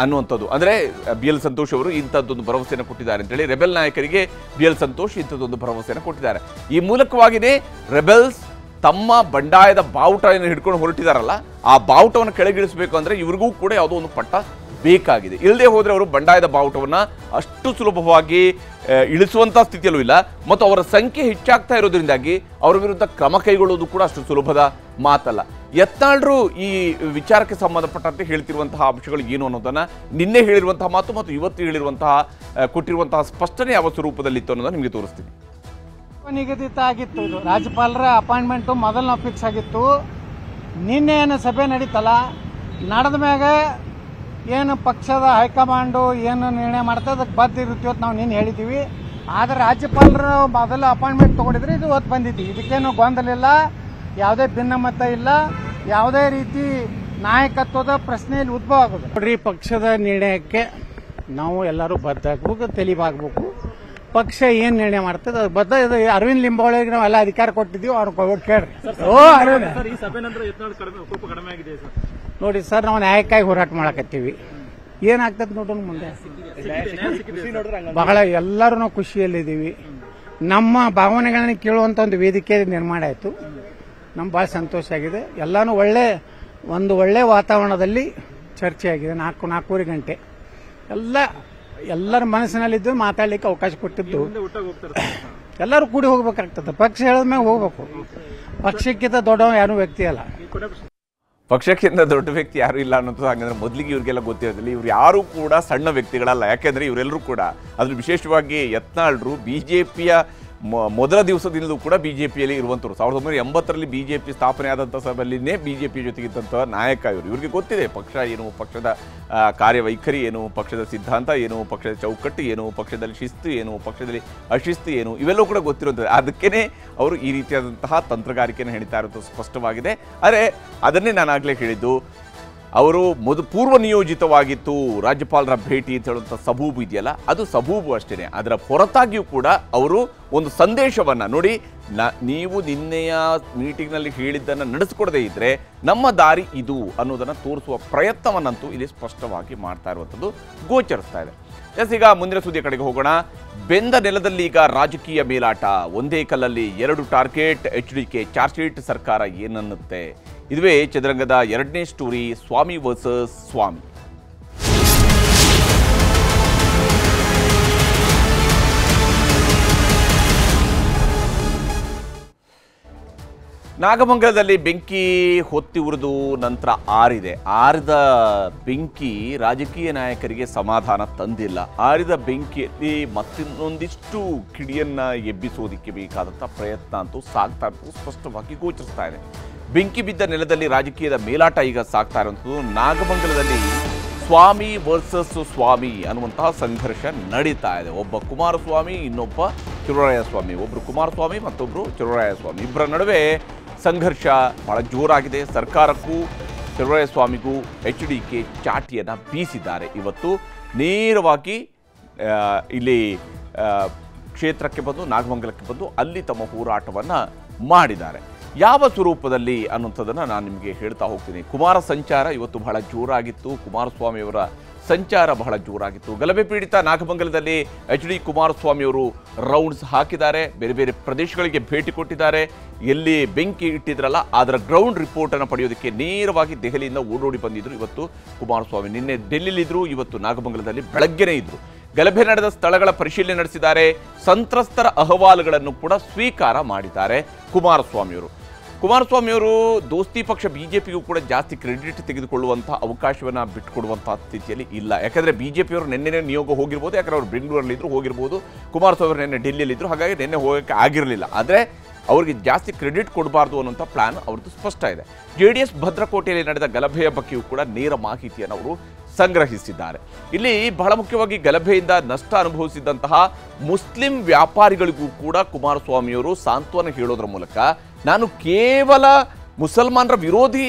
[SPEAKER 1] ಅನ್ನುವಂಥದ್ದು. ಅಂದರೆ BL ಸಂತೋಷ್ ಅವರು ಇಂಥದ್ದೊಂದು ಭರವಸೆಯನ್ನು ಕೊಟ್ಟಿದ್ದಾರೆ ಅಂತೇಳಿ ರೆಬೆಲ್ ನಾಯಕರಿಗೆ BL ಸಂತೋಷ್ ಇಂಥದ್ದೊಂದು ಭರವಸೆಯನ್ನು ಕೊಟ್ಟಿದ್ದಾರೆ. ಈ ಮೂಲಕವಾಗಿಯೇ ರೆಬೆಲ್ಸ್ ತಮ್ಮ ಬಂಡಾಯದ ಬಾವುಟವನ್ನು ಹಿಡ್ಕೊಂಡು ಹೊರಟಿದಾರಲ್ಲ, ಆ ಬಾವುಟವನ್ನು ಕೆಳಗಿಳಿಸಬೇಕು ಅಂದರೆ ಇವ್ರಿಗೂ ಕೂಡ ಯಾವುದೋ ಒಂದು ಪಟ್ಟ ಬೇಕಾಗಿದೆ. ಇಲ್ಲದೆ ಹೋದರೆ ಅವರು ಬಂಡಾಯದ ಬಾವುಟವನ್ನು ಅಷ್ಟು ಸುಲಭವಾಗಿ ಇಳಿಸುವಂಥ ಸ್ಥಿತಿಯಲ್ಲೂ ಇಲ್ಲ. ಮತ್ತು ಅವರ ಸಂಖ್ಯೆ ಹೆಚ್ಚಾಗ್ತಾ ಇರೋದ್ರಿಂದಾಗಿ ಅವರ ವಿರುದ್ಧ ಕ್ರಮ ಕೈಗೊಳ್ಳುವುದು ಕೂಡ ಅಷ್ಟು ಸುಲಭದ ಮಾತಲ್ಲ. ಯತ್ನಾಳ್ರು ಈ ವಿಚಾರಕ್ಕೆ ಸಂಬಂಧಪಟ್ಟಂತೆ ಹೇಳ್ತಿರುವಂತಹ ಅಂಶಗಳು ಏನು ಅನ್ನೋದನ್ನು ನಿನ್ನೆ ಹೇಳಿರುವಂತಹ ಮಾತು ಮತ್ತು ಇವತ್ತು ಹೇಳಿರುವಂತಹ ಕೊಟ್ಟಿರುವಂತಹ ಸ್ಪಷ್ಟನೆ ಯಾವ ಸ್ವರೂಪದಲ್ಲಿತ್ತು ಅನ್ನೋದನ್ನು ನಿಮಗೆ ತೋರಿಸ್ತೀನಿ.
[SPEAKER 2] ನಿಗದಿತ ಆಗಿತ್ತು, ಇದು ರಾಜ್ಯಪಾಲರ ಅಪಾಯಿಂಟ್ಮೆಂಟು ಮೊದಲು ಫಿಕ್ಸ್ ಆಗಿತ್ತು. ನಿನ್ನೆ ಏನು ಸಭೆ ನಡೀತಲ್ಲ, ನಡೆದ ಮ್ಯಾಗ ಏನು ಪಕ್ಷದ ಹೈಕಮಾಂಡು ಏನು ನಿರ್ಣಯ ಮಾಡ್ತದೆ ಅದಕ್ಕೆ ಬದ್ಧ ಇರುತ್ತೆ ಅಂತ ನಾವು ನಿನ್ನೆ ಹೇಳಿದ್ದೀವಿ. ಆದರೆ ರಾಜ್ಯಪಾಲರು ಮೊದಲು ಅಪಾಯಿಂಟ್ಮೆಂಟ್ ತೊಗೊಂಡಿದ್ರೆ ಇದು ಹೊತ್ತು ಬಂದಿದ್ವಿ. ಇದಕ್ಕೇನು ಗೊಂದಲ ಇಲ್ಲ, ಯಾವುದೇ ಭಿನ್ನಮತ ಇಲ್ಲ, ಯಾವುದೇ ರೀತಿ ನಾಯಕತ್ವದ ಪ್ರಶ್ನೆಯಲ್ಲಿ ಉದ್ಭವ ಆಗೋದು. ನೋಡ್ರಿ, ಪಕ್ಷದ ನಿರ್ಣಯಕ್ಕೆ ನಾವು ಎಲ್ಲರೂ ಬದ್ಧ ಆಗ್ಬೇಕು, ತೆಲಿವಾಗಬೇಕು. ಪಕ್ಷ ಏನು ನಿರ್ಣಯ ಮಾಡ್ತದೆ ಅದು ಬದ್ಧ. ಅರವಿಂದ್ ಲಿಂಬಾವಳಿಗೆ ನಾವು ಎಲ್ಲ ಅಧಿಕಾರ ಕೊಟ್ಟಿದ್ದೀವಿ, ಅವ್ರು ಕೇಳ್ರಿ. ನೋಡಿ ಸರ್, ನಾವು ನ್ಯಾಯಕ್ಕಾಗಿ ಹೋರಾಟ ಮಾಡಕತ್ತೀವಿ. ಏನಾಗ್ತದೆ ನೋಡೋಣ ಮುಂದೆ. ಬಹಳ ಎಲ್ಲರೂ ನಾವು ಖುಷಿಯಲ್ಲಿದ್ದೀವಿ. ನಮ್ಮ ಭಾವನೆಗಳನ್ನ ಕೇಳುವಂತ ಒಂದು ವೇದಿಕೆ ನಿರ್ಮಾಣ ಆಯಿತು. ನಮ್ಗೆ ಭಾಳ ಸಂತೋಷ ಆಗಿದೆ. ಎಲ್ಲಾನು ಒಳ್ಳೆ ವಾತಾವರಣದಲ್ಲಿ ಚರ್ಚೆ ಆಗಿದೆ. 4-4:30 ಗಂಟೆ ಎಲ್ಲರ ಮನಸ್ಸಿನಲ್ಲಿದ್ದು ಮಾತಾಡ್ಲಿಕ್ಕೆ ಅವಕಾಶ ಕೊಟ್ಟಿದ್ದು. ಎಲ್ಲರೂ ಕೂಡಿ ಹೋಗ್ಬೇಕಾಗ್ತದೆ. ಪಕ್ಷ ಹೇಳಿದ್ಮೇಲೆ ಹೋಗ್ಬೇಕು. ಪಕ್ಷಕ್ಕಿಂತ ದೊಡ್ಡವ ಯಾರು ವ್ಯಕ್ತಿ ಅಲ್ಲ.
[SPEAKER 1] ಪಕ್ಷಕ್ಕಿಂತ ದೊಡ್ಡ ವ್ಯಕ್ತಿ ಯಾರು ಇಲ್ಲ ಅನ್ನೋದು. ಹಾಗಂದ್ರೆ ಮೊದಲಿಗೆ ಇವ್ರಿಗೆಲ್ಲ ಗೊತ್ತಿರೋದಿಲ್ಲ, ಇವ್ರು ಯಾರು ಕೂಡ ಸಣ್ಣ ವ್ಯಕ್ತಿಗಳಲ್ಲ. ಯಾಕೆಂದ್ರೆ ಇವರೆಲ್ಲರೂ ಕೂಡ, ಅದ್ರ ವಿಶೇಷವಾಗಿ ಯತ್ನಾಳ್ರು BJPಯ ಮೊದಲ ದಿವಸದಿಂದಲೂ ಕೂಡ BJPಯಲ್ಲಿ ಇರುವಂಥವ್ರು. 1980ರಲ್ಲಿ BJP ಸ್ಥಾಪನೆ ಆದಂಥ ಸಭೆಯಲ್ಲಿನೇ BJP ಜೊತೆಗಿದ್ದಂಥ ನಾಯಕ ಇವರು. ಇವ್ರಿಗೆ ಗೊತ್ತಿದೆ ಪಕ್ಷ ಏನು, ಪಕ್ಷದ ಕಾರ್ಯವೈಖರಿ ಏನು, ಪಕ್ಷದ ಸಿದ್ಧಾಂತ ಏನು, ಪಕ್ಷದ ಚೌಕಟ್ಟು ಏನು, ಪಕ್ಷದಲ್ಲಿ ಶಿಸ್ತು ಏನು, ಪಕ್ಷದಲ್ಲಿ ಅಶಿಸ್ತು ಏನು, ಇವೆಲ್ಲವೂ ಕೂಡ ಗೊತ್ತಿರುವಂಥದ್ದು. ಅದಕ್ಕೇ ಅವರು ಈ ರೀತಿಯಾದಂತಹ ತಂತ್ರಗಾರಿಕೆಯನ್ನು ಹೇಳ್ತಾ ಇರೋದು ಸ್ಪಷ್ಟವಾಗಿದೆ. ಆದರೆ ಅದನ್ನೇ ನಾನು ಆಗಲೇ ಹೇಳಿದ್ದು, ಅವರು ಪೂರ್ವ ನಿಯೋಜಿತವಾಗಿತ್ತು ರಾಜ್ಯಪಾಲರ ಭೇಟಿ ಅಂತ ಹೇಳುವಂಥ ಸಬೂಬು ಇದೆಯಲ್ಲ, ಅದು ಸಬೂಬು ಅಷ್ಟೇ. ಅದರ ಹೊರತಾಗಿಯೂ ಕೂಡ ಅವರು ಒಂದು ಸಂದೇಶವನ್ನು ನೋಡಿ, ನೀವು ನಿನ್ನೆಯ ಮೀಟಿಂಗ್ನಲ್ಲಿ ಹೇಳಿದ್ದನ್ನು ನಡೆಸಿಕೊಡದೇ ಇದ್ದರೆ ನಮ್ಮ ದಾರಿ ಇದು ಅನ್ನೋದನ್ನು ತೋರಿಸುವ ಪ್ರಯತ್ನವನ್ನಂತೂ ಇಲ್ಲಿ ಸ್ಪಷ್ಟವಾಗಿ ಮಾಡ್ತಾ ಇರುವಂಥದ್ದು ಗೋಚರಿಸ್ತಾ ಇದೆ. ಈಗ ಮುಂದಿನ ಸುದ್ದಿಯ ಕಡೆಗೆ ಹೋಗೋಣ. ಬೆಂದ ನೆಲದಲ್ಲಿ ಈಗ ರಾಜಕೀಯ ಮೇಲಾಟ. ಒಂದೇ ಕಲ್ಲಲ್ಲಿ 2 ಟಾರ್ಗೆಟ್. HDK ಚಾರ್ಜ್ ಶೀಟ್, ಸರ್ಕಾರ ಏನನ್ನುತ್ತೆ? ಇದುವೇ ಚದುರಂಗದ 2ನೇ ಸ್ಟೋರಿ, ಸ್ವಾಮಿ ವರ್ಸಸ್ ಸ್ವಾಮಿ. ನಾಗಮಂಗಲದಲ್ಲಿ ಬೆಂಕಿ ಹೊತ್ತಿ ಉರಿದು ನಂತರ ಆರಿದ ಬೆಂಕಿ ರಾಜಕೀಯ ನಾಯಕರಿಗೆ ಸಮಾಧಾನ ತಂದಿಲ್ಲ. ಆರಿದ ಬೆಂಕಿಯಲ್ಲಿ ಮತ್ತೊಂದಿಷ್ಟು ಕಿಡಿಯನ್ನ ಎಬ್ಬಿಸೋದಕ್ಕೆ ಬೇಕಾದಂಥ ಪ್ರಯತ್ನ ಅಂತೂ ಸಾಗ್ತಾ ಇರೋದು ಸ್ಪಷ್ಟವಾಗಿ ಗೋಚರಿಸ್ತಾ ಇದೆ. ಬೆಂಕಿ ಬಿದ್ದ ನೆಲದಲ್ಲಿ ರಾಜಕೀಯದ ಮೇಲಾಟ ಈಗ ಸಾಗ್ತಾ ಇರುವಂಥದ್ದು. ನಾಗಮಂಗಲದಲ್ಲಿ ಸ್ವಾಮಿ ವರ್ಸಸ್ ಸ್ವಾಮಿ ಅನ್ನುವಂತಹ ಸಂಘರ್ಷ ನಡೀತಾ ಇದೆ. ಒಬ್ಬ ಕುಮಾರಸ್ವಾಮಿ, ಇನ್ನೊಬ್ಬ ಚಲುವರಾಯಸ್ವಾಮಿ. ಒಬ್ಬರು ಕುಮಾರಸ್ವಾಮಿ, ಮತ್ತೊಬ್ಬರು ಚಲುವರಾಯಸ್ವಾಮಿ. ಇಬ್ಬರ ನಡುವೆ ಸಂಘರ್ಷ ಬಹಳ ಜೋರಾಗಿದೆ. ಸರ್ಕಾರಕ್ಕೂ ಚಲುವರಾಯಸ್ವಾಮಿಗೂ HDK ಚಾಟಿಯನ್ನು ಬೀಸಿದ್ದಾರೆ. ಇವತ್ತು ನೇರವಾಗಿ ಇಲ್ಲಿ ಕ್ಷೇತ್ರಕ್ಕೆ ಬಂದು ನಾಗಮಂಗಲಕ್ಕೆ ಬಂದು ಅಲ್ಲಿ ತಮ್ಮ ಹೋರಾಟವನ್ನು ಮಾಡಿದ್ದಾರೆ. ಯಾವ ಸ್ವರೂಪದಲ್ಲಿ ಅನ್ನುವಂಥದ್ದನ್ನು ನಾನು ನಿಮಗೆ ಹೇಳ್ತಾ ಹೋಗ್ತೀನಿ. ಕುಮಾರ ಸಂಚಾರ ಇವತ್ತು ಬಹಳ ಜೋರಾಗಿತ್ತು. ಕುಮಾರಸ್ವಾಮಿಯವರ ಸಂಚಾರ ಬಹಳ ಜೋರಾಗಿತ್ತು. ಗಲಭೆ ಪೀಡಿತ ನಾಗಮಂಗಲದಲ್ಲಿ HD ಕುಮಾರಸ್ವಾಮಿಯವರು ರೌಂಡ್ಸ್ ಹಾಕಿದ್ದಾರೆ, ಬೇರೆ ಬೇರೆ ಪ್ರದೇಶಗಳಿಗೆ ಭೇಟಿ ಕೊಟ್ಟಿದ್ದಾರೆ. ಎಲ್ಲಿ ಬೆಂಕಿ ಇಟ್ಟಿದ್ರಲ್ಲ ಅದರ ಗ್ರೌಂಡ್ ರಿಪೋರ್ಟನ್ನು ಪಡೆಯೋದಕ್ಕೆ ನೇರವಾಗಿ ದೆಹಲಿಯಿಂದ ಓಡೋಡಿ ಬಂದಿದ್ರು ಇವತ್ತು ಕುಮಾರಸ್ವಾಮಿ. ನಿನ್ನೆ ಡೆಲ್ಲಿಲಿದ್ದರು, ಇವತ್ತು ನಾಗಮಂಗಲದಲ್ಲಿ ಬೆಳಗ್ಗೆನೇ ಇದ್ದರು. ಗಲಭೆ ನಡೆದ ಸ್ಥಳಗಳ ಪರಿಶೀಲನೆ ನಡೆಸಿದ್ದಾರೆ. ಸಂತ್ರಸ್ತರ ಅಹವಾಲುಗಳನ್ನು ಕೂಡ ಸ್ವೀಕಾರ ಮಾಡಿದ್ದಾರೆ ಕುಮಾರಸ್ವಾಮಿಯವರು. ದೋಸ್ತಿ ಪಕ್ಷ BJPಗೂ ಕೂಡ ಜಾಸ್ತಿ ಕ್ರೆಡಿಟ್ ತೆಗೆದುಕೊಳ್ಳುವಂಥ ಅವಕಾಶವನ್ನು ಬಿಟ್ಟುಕೊಡುವಂಥ ಸ್ಥಿತಿಯಲ್ಲಿ ಇಲ್ಲ. ಯಾಕಂದರೆ BJPಯವರು ನಿನ್ನೆ ನಿಯೋಗ ಹೋಗಿರ್ಬೋದು, ಯಾಕಂದರೆ ಅವರು ಬೆಂಗಳೂರಲ್ಲಿದ್ದರು, ಹೋಗಿರ್ಬೋದು. ಕುಮಾರಸ್ವಾಮಿ ಅವರು ನಿನ್ನೆ ಡೆಲ್ಲಿಯಲ್ಲಿದ್ದರು, ಹಾಗಾಗಿ ನಿನ್ನೆ ಹೋಗೋಕ್ಕೆ ಆಗಿರಲಿಲ್ಲ. ಆದರೆ ಅವರಿಗೆ ಜಾಸ್ತಿ ಕ್ರೆಡಿಟ್ ಕೊಡಬಾರ್ದು ಅನ್ನೋಂಥ ಪ್ಲಾನ್ ಅವ್ರದ್ದು ಸ್ಪಷ್ಟ ಇದೆ. JDS ಭದ್ರಕೋಟೆಯಲ್ಲಿ ನಡೆದ ಗಲಭೆಯ ಬಗ್ಗೆಯೂ ಕೂಡ ನೇರ ಮಾಹಿತಿಯನ್ನು ಅವರು ಸಂಗ್ರಹಿಸಿದ್ದಾರೆ. ಇಲ್ಲಿ ಬಹಳ ಮುಖ್ಯವಾಗಿ ಗಲಭೆಯಿಂದ ನಷ್ಟ ಅನುಭವಿಸಿದಂತಹ ಮುಸ್ಲಿಂ ವ್ಯಾಪಾರಿಗಳಿಗೂ ಕೂಡ ಕುಮಾರಸ್ವಾಮಿಯವರು ಸಾಂತ್ವನ ಹೇಳೋದ್ರ ಮೂಲಕ ನಾನು ಕೇವಲ ಮುಸಲ್ಮಾನರ ವಿರೋಧಿ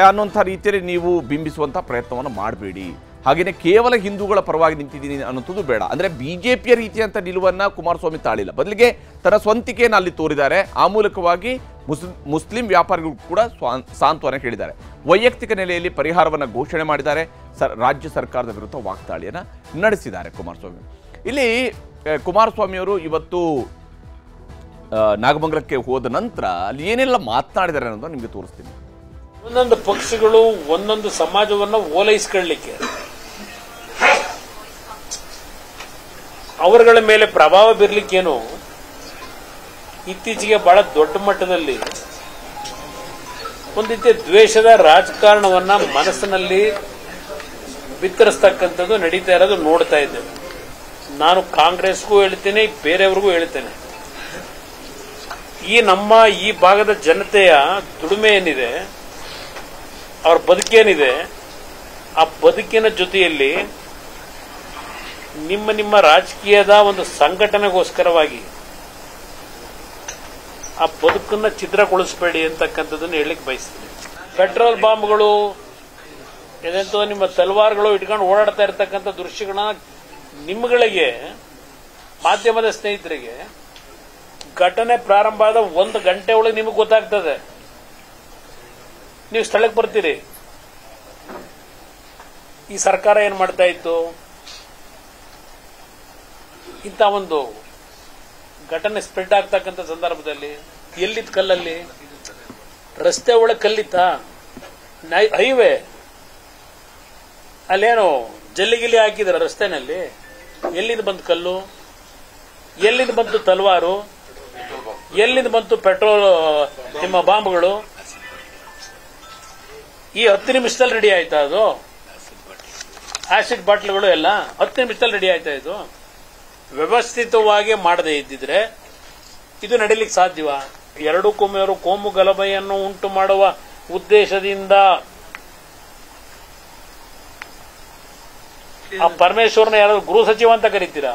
[SPEAKER 1] ಅನ್ನೋಂಥ ರೀತಿಯಲ್ಲಿ ನೀವು ಬಿಂಬಿಸುವಂಥ ಪ್ರಯತ್ನವನ್ನು ಮಾಡಬೇಡಿ, ಹಾಗೆಯೇ ಕೇವಲ ಹಿಂದೂಗಳ ಪರವಾಗಿ ನಿಂತಿದ್ದೀನಿ ಅನ್ನೋಂಥದ್ದು ಬೇಡ. ಅಂದರೆ BJPಯ ರೀತಿಯಂಥ ನಿಲುವನ್ನು ಕುಮಾರಸ್ವಾಮಿ ತಾಳಿಲ್ಲ, ಬದಲಿಗೆ ತನ್ನ ಸ್ವಂತಿಕೆಯನ್ನು ಅಲ್ಲಿ ತೋರಿದ್ದಾರೆ. ಆ ಮೂಲಕವಾಗಿ ಮುಸ್ಲಿಂ ವ್ಯಾಪಾರಿಗಳು ಕೂಡ ಸಾಂತ್ವನ ಹೇಳಿದ್ದಾರೆ. ವೈಯಕ್ತಿಕ ನೆಲೆಯಲ್ಲಿ ಪರಿಹಾರವನ್ನು ಘೋಷಣೆ ಮಾಡಿದ್ದಾರೆ. ರಾಜ್ಯ ಸರ್ಕಾರದ ವಿರುದ್ಧ ವಾಗ್ದಾಳಿಯನ್ನು ನಡೆಸಿದ್ದಾರೆ ಕುಮಾರಸ್ವಾಮಿ. ಇಲ್ಲಿ ಕುಮಾರಸ್ವಾಮಿಯವರು ಇವತ್ತು ನಾಗಮಂಗಲಕ್ಕೆ ಹೋದ ನಂತರ ಅಲ್ಲಿ ಏನೆಲ್ಲ ಮಾತನಾಡಿದ್ದಾರೆ ಅನ್ನೋದನ್ನು ನಿಮಗೆ ತೋರಿಸ್ತೀನಿ.
[SPEAKER 3] ಒಂದೊಂದು ಪಕ್ಷಗಳು ಒಂದೊಂದು ಸಮಾಜವನ್ನು ಓಲೈಸ್ಕೊಳ್ಳಲಿಕ್ಕೆ, ಅವರುಗಳ ಮೇಲೆ ಪ್ರಭಾವ ಬೀರ್ಲಿಕ್ಕೇನು ಇತ್ತೀಚೆಗೆ ಬಹಳ ದೊಡ್ಡ ಮಟ್ಟದಲ್ಲಿ ಒಂದು ರೀತಿಯ ದ್ವೇಷದ ರಾಜಕಾರಣವನ್ನ ಮನಸ್ಸಿನಲ್ಲಿ ಬಿತ್ತರಿಸ್ತಕ್ಕಂಥದ್ದು ನಡೀತಾ ಇರೋದು ನೋಡ್ತಾ ಇದ್ದೇವೆ. ನಾನು ಕಾಂಗ್ರೆಸ್ಗೂ ಹೇಳ್ತೇನೆ, ಬೇರೆಯವ್ರಿಗೂ ಹೇಳ್ತೇನೆ, ನಮ್ಮ ಈ ಭಾಗದ ಜನತೆಯ ದುಡಿಮೆ ಏನಿದೆ, ಅವ್ರ ಬದುಕೇನಿದೆ, ಆ ಬದುಕಿನ ಜೊತೆಯಲ್ಲಿ ನಿಮ್ಮ ರಾಜಕೀಯದ ಒಂದು ಸಂಘಟನೆಗೋಸ್ಕರವಾಗಿ ಆ ಬದುಕನ್ನ ಛಿದ್ರಗೊಳಿಸಬೇಡಿ ಅಂತಕ್ಕಂಥದ್ದನ್ನು ಹೇಳಲಿಕ್ಕೆ ಬಯಸ್ತೀನಿ. ಪೆಟ್ರೋಲ್ ಬಾಂಬ್ಗಳು ಎದೆಂತೋ ನಿಮ್ಮ ತಲವಾರುಗಳು ಇಟ್ಕೊಂಡು ಓಡಾಡ್ತಾ ಇರತಕ್ಕಂಥ ದೃಶ್ಯಗಳನ್ನ ನಿಮ್ಮಗಳಿಗೆ, ಮಾಧ್ಯಮದ ಸ್ನೇಹಿತರಿಗೆ ಘಟನೆ ಪ್ರಾರಂಭ ಆದ 1 ಗಂಟೆ ಒಳಗೆ ನಿಮಗೆ ಗೊತ್ತಾಗ್ತದೆ. ನೀವು ಸ್ಥಳಕ್ಕೆ ಬರ್ತೀರಿ. ಈ ಸರ್ಕಾರ ಏನ್ ಮಾಡ್ತಾ ಇತ್ತು, ಇಂಥ ಒಂದು ಘಟನೆ ಸ್ಪ್ರೆಡ್ ಆಗ್ತಕ್ಕಂಥ ಸಂದರ್ಭದಲ್ಲಿ ಎಲ್ಲಿದ್ದ ಕಲ್ಲಲ್ಲಿ, ರಸ್ತೆ ಒಳಗೆ ಕಲ್ಲಿತ್ತ, ಹೈವೇ ಅಲ್ಲೇನೋ ಜಲ್ಲಿಗಿಲ್ಲಿ ಹಾಕಿದ್ರ ರಸ್ತೆನಲ್ಲಿ, ಎಲ್ಲಿಂದ ಬಂತು ಕಲ್ಲು, ಎಲ್ಲಿಂದ ಬಂತು ತಲವಾರು, ಎಲ್ಲಿಂದ ಬಂತು ಪೆಟ್ರೋಲ್ ನಿಮ್ಮ ಬಾಂಬ್ಗಳು? ಈ 10 ನಿಮಿಷದಲ್ಲಿ ರೆಡಿ ಆಯ್ತಾ? ಅದು ಆಸಿಡ್ ಬಾಟ್ಲ್ಗಳು ಎಲ್ಲ 10 ನಿಮಿಷದಲ್ಲಿ ರೆಡಿ ಆಯ್ತಾ? ಇದು ವ್ಯವಸ್ಥಿತವಾಗಿ ಮಾಡದೇ ಇದ್ದಿದ್ರೆ ಇದು ನಡೀಲಿಕ್ಕೆ ಸಾಧ್ಯವಾ? ಎರಡೂ ಕೊಮ್ಮೆಯವರು ಕೋಮು ಗಲಭೆಯನ್ನು ಉಂಟು ಮಾಡುವ ಉದ್ದೇಶದಿಂದ ಆ ಪರಮೇಶ್ವರನ ಯಾರಾದ್ರೂ ಗೃಹ ಸಚಿವ ಅಂತ ಕರೀತೀರಾ?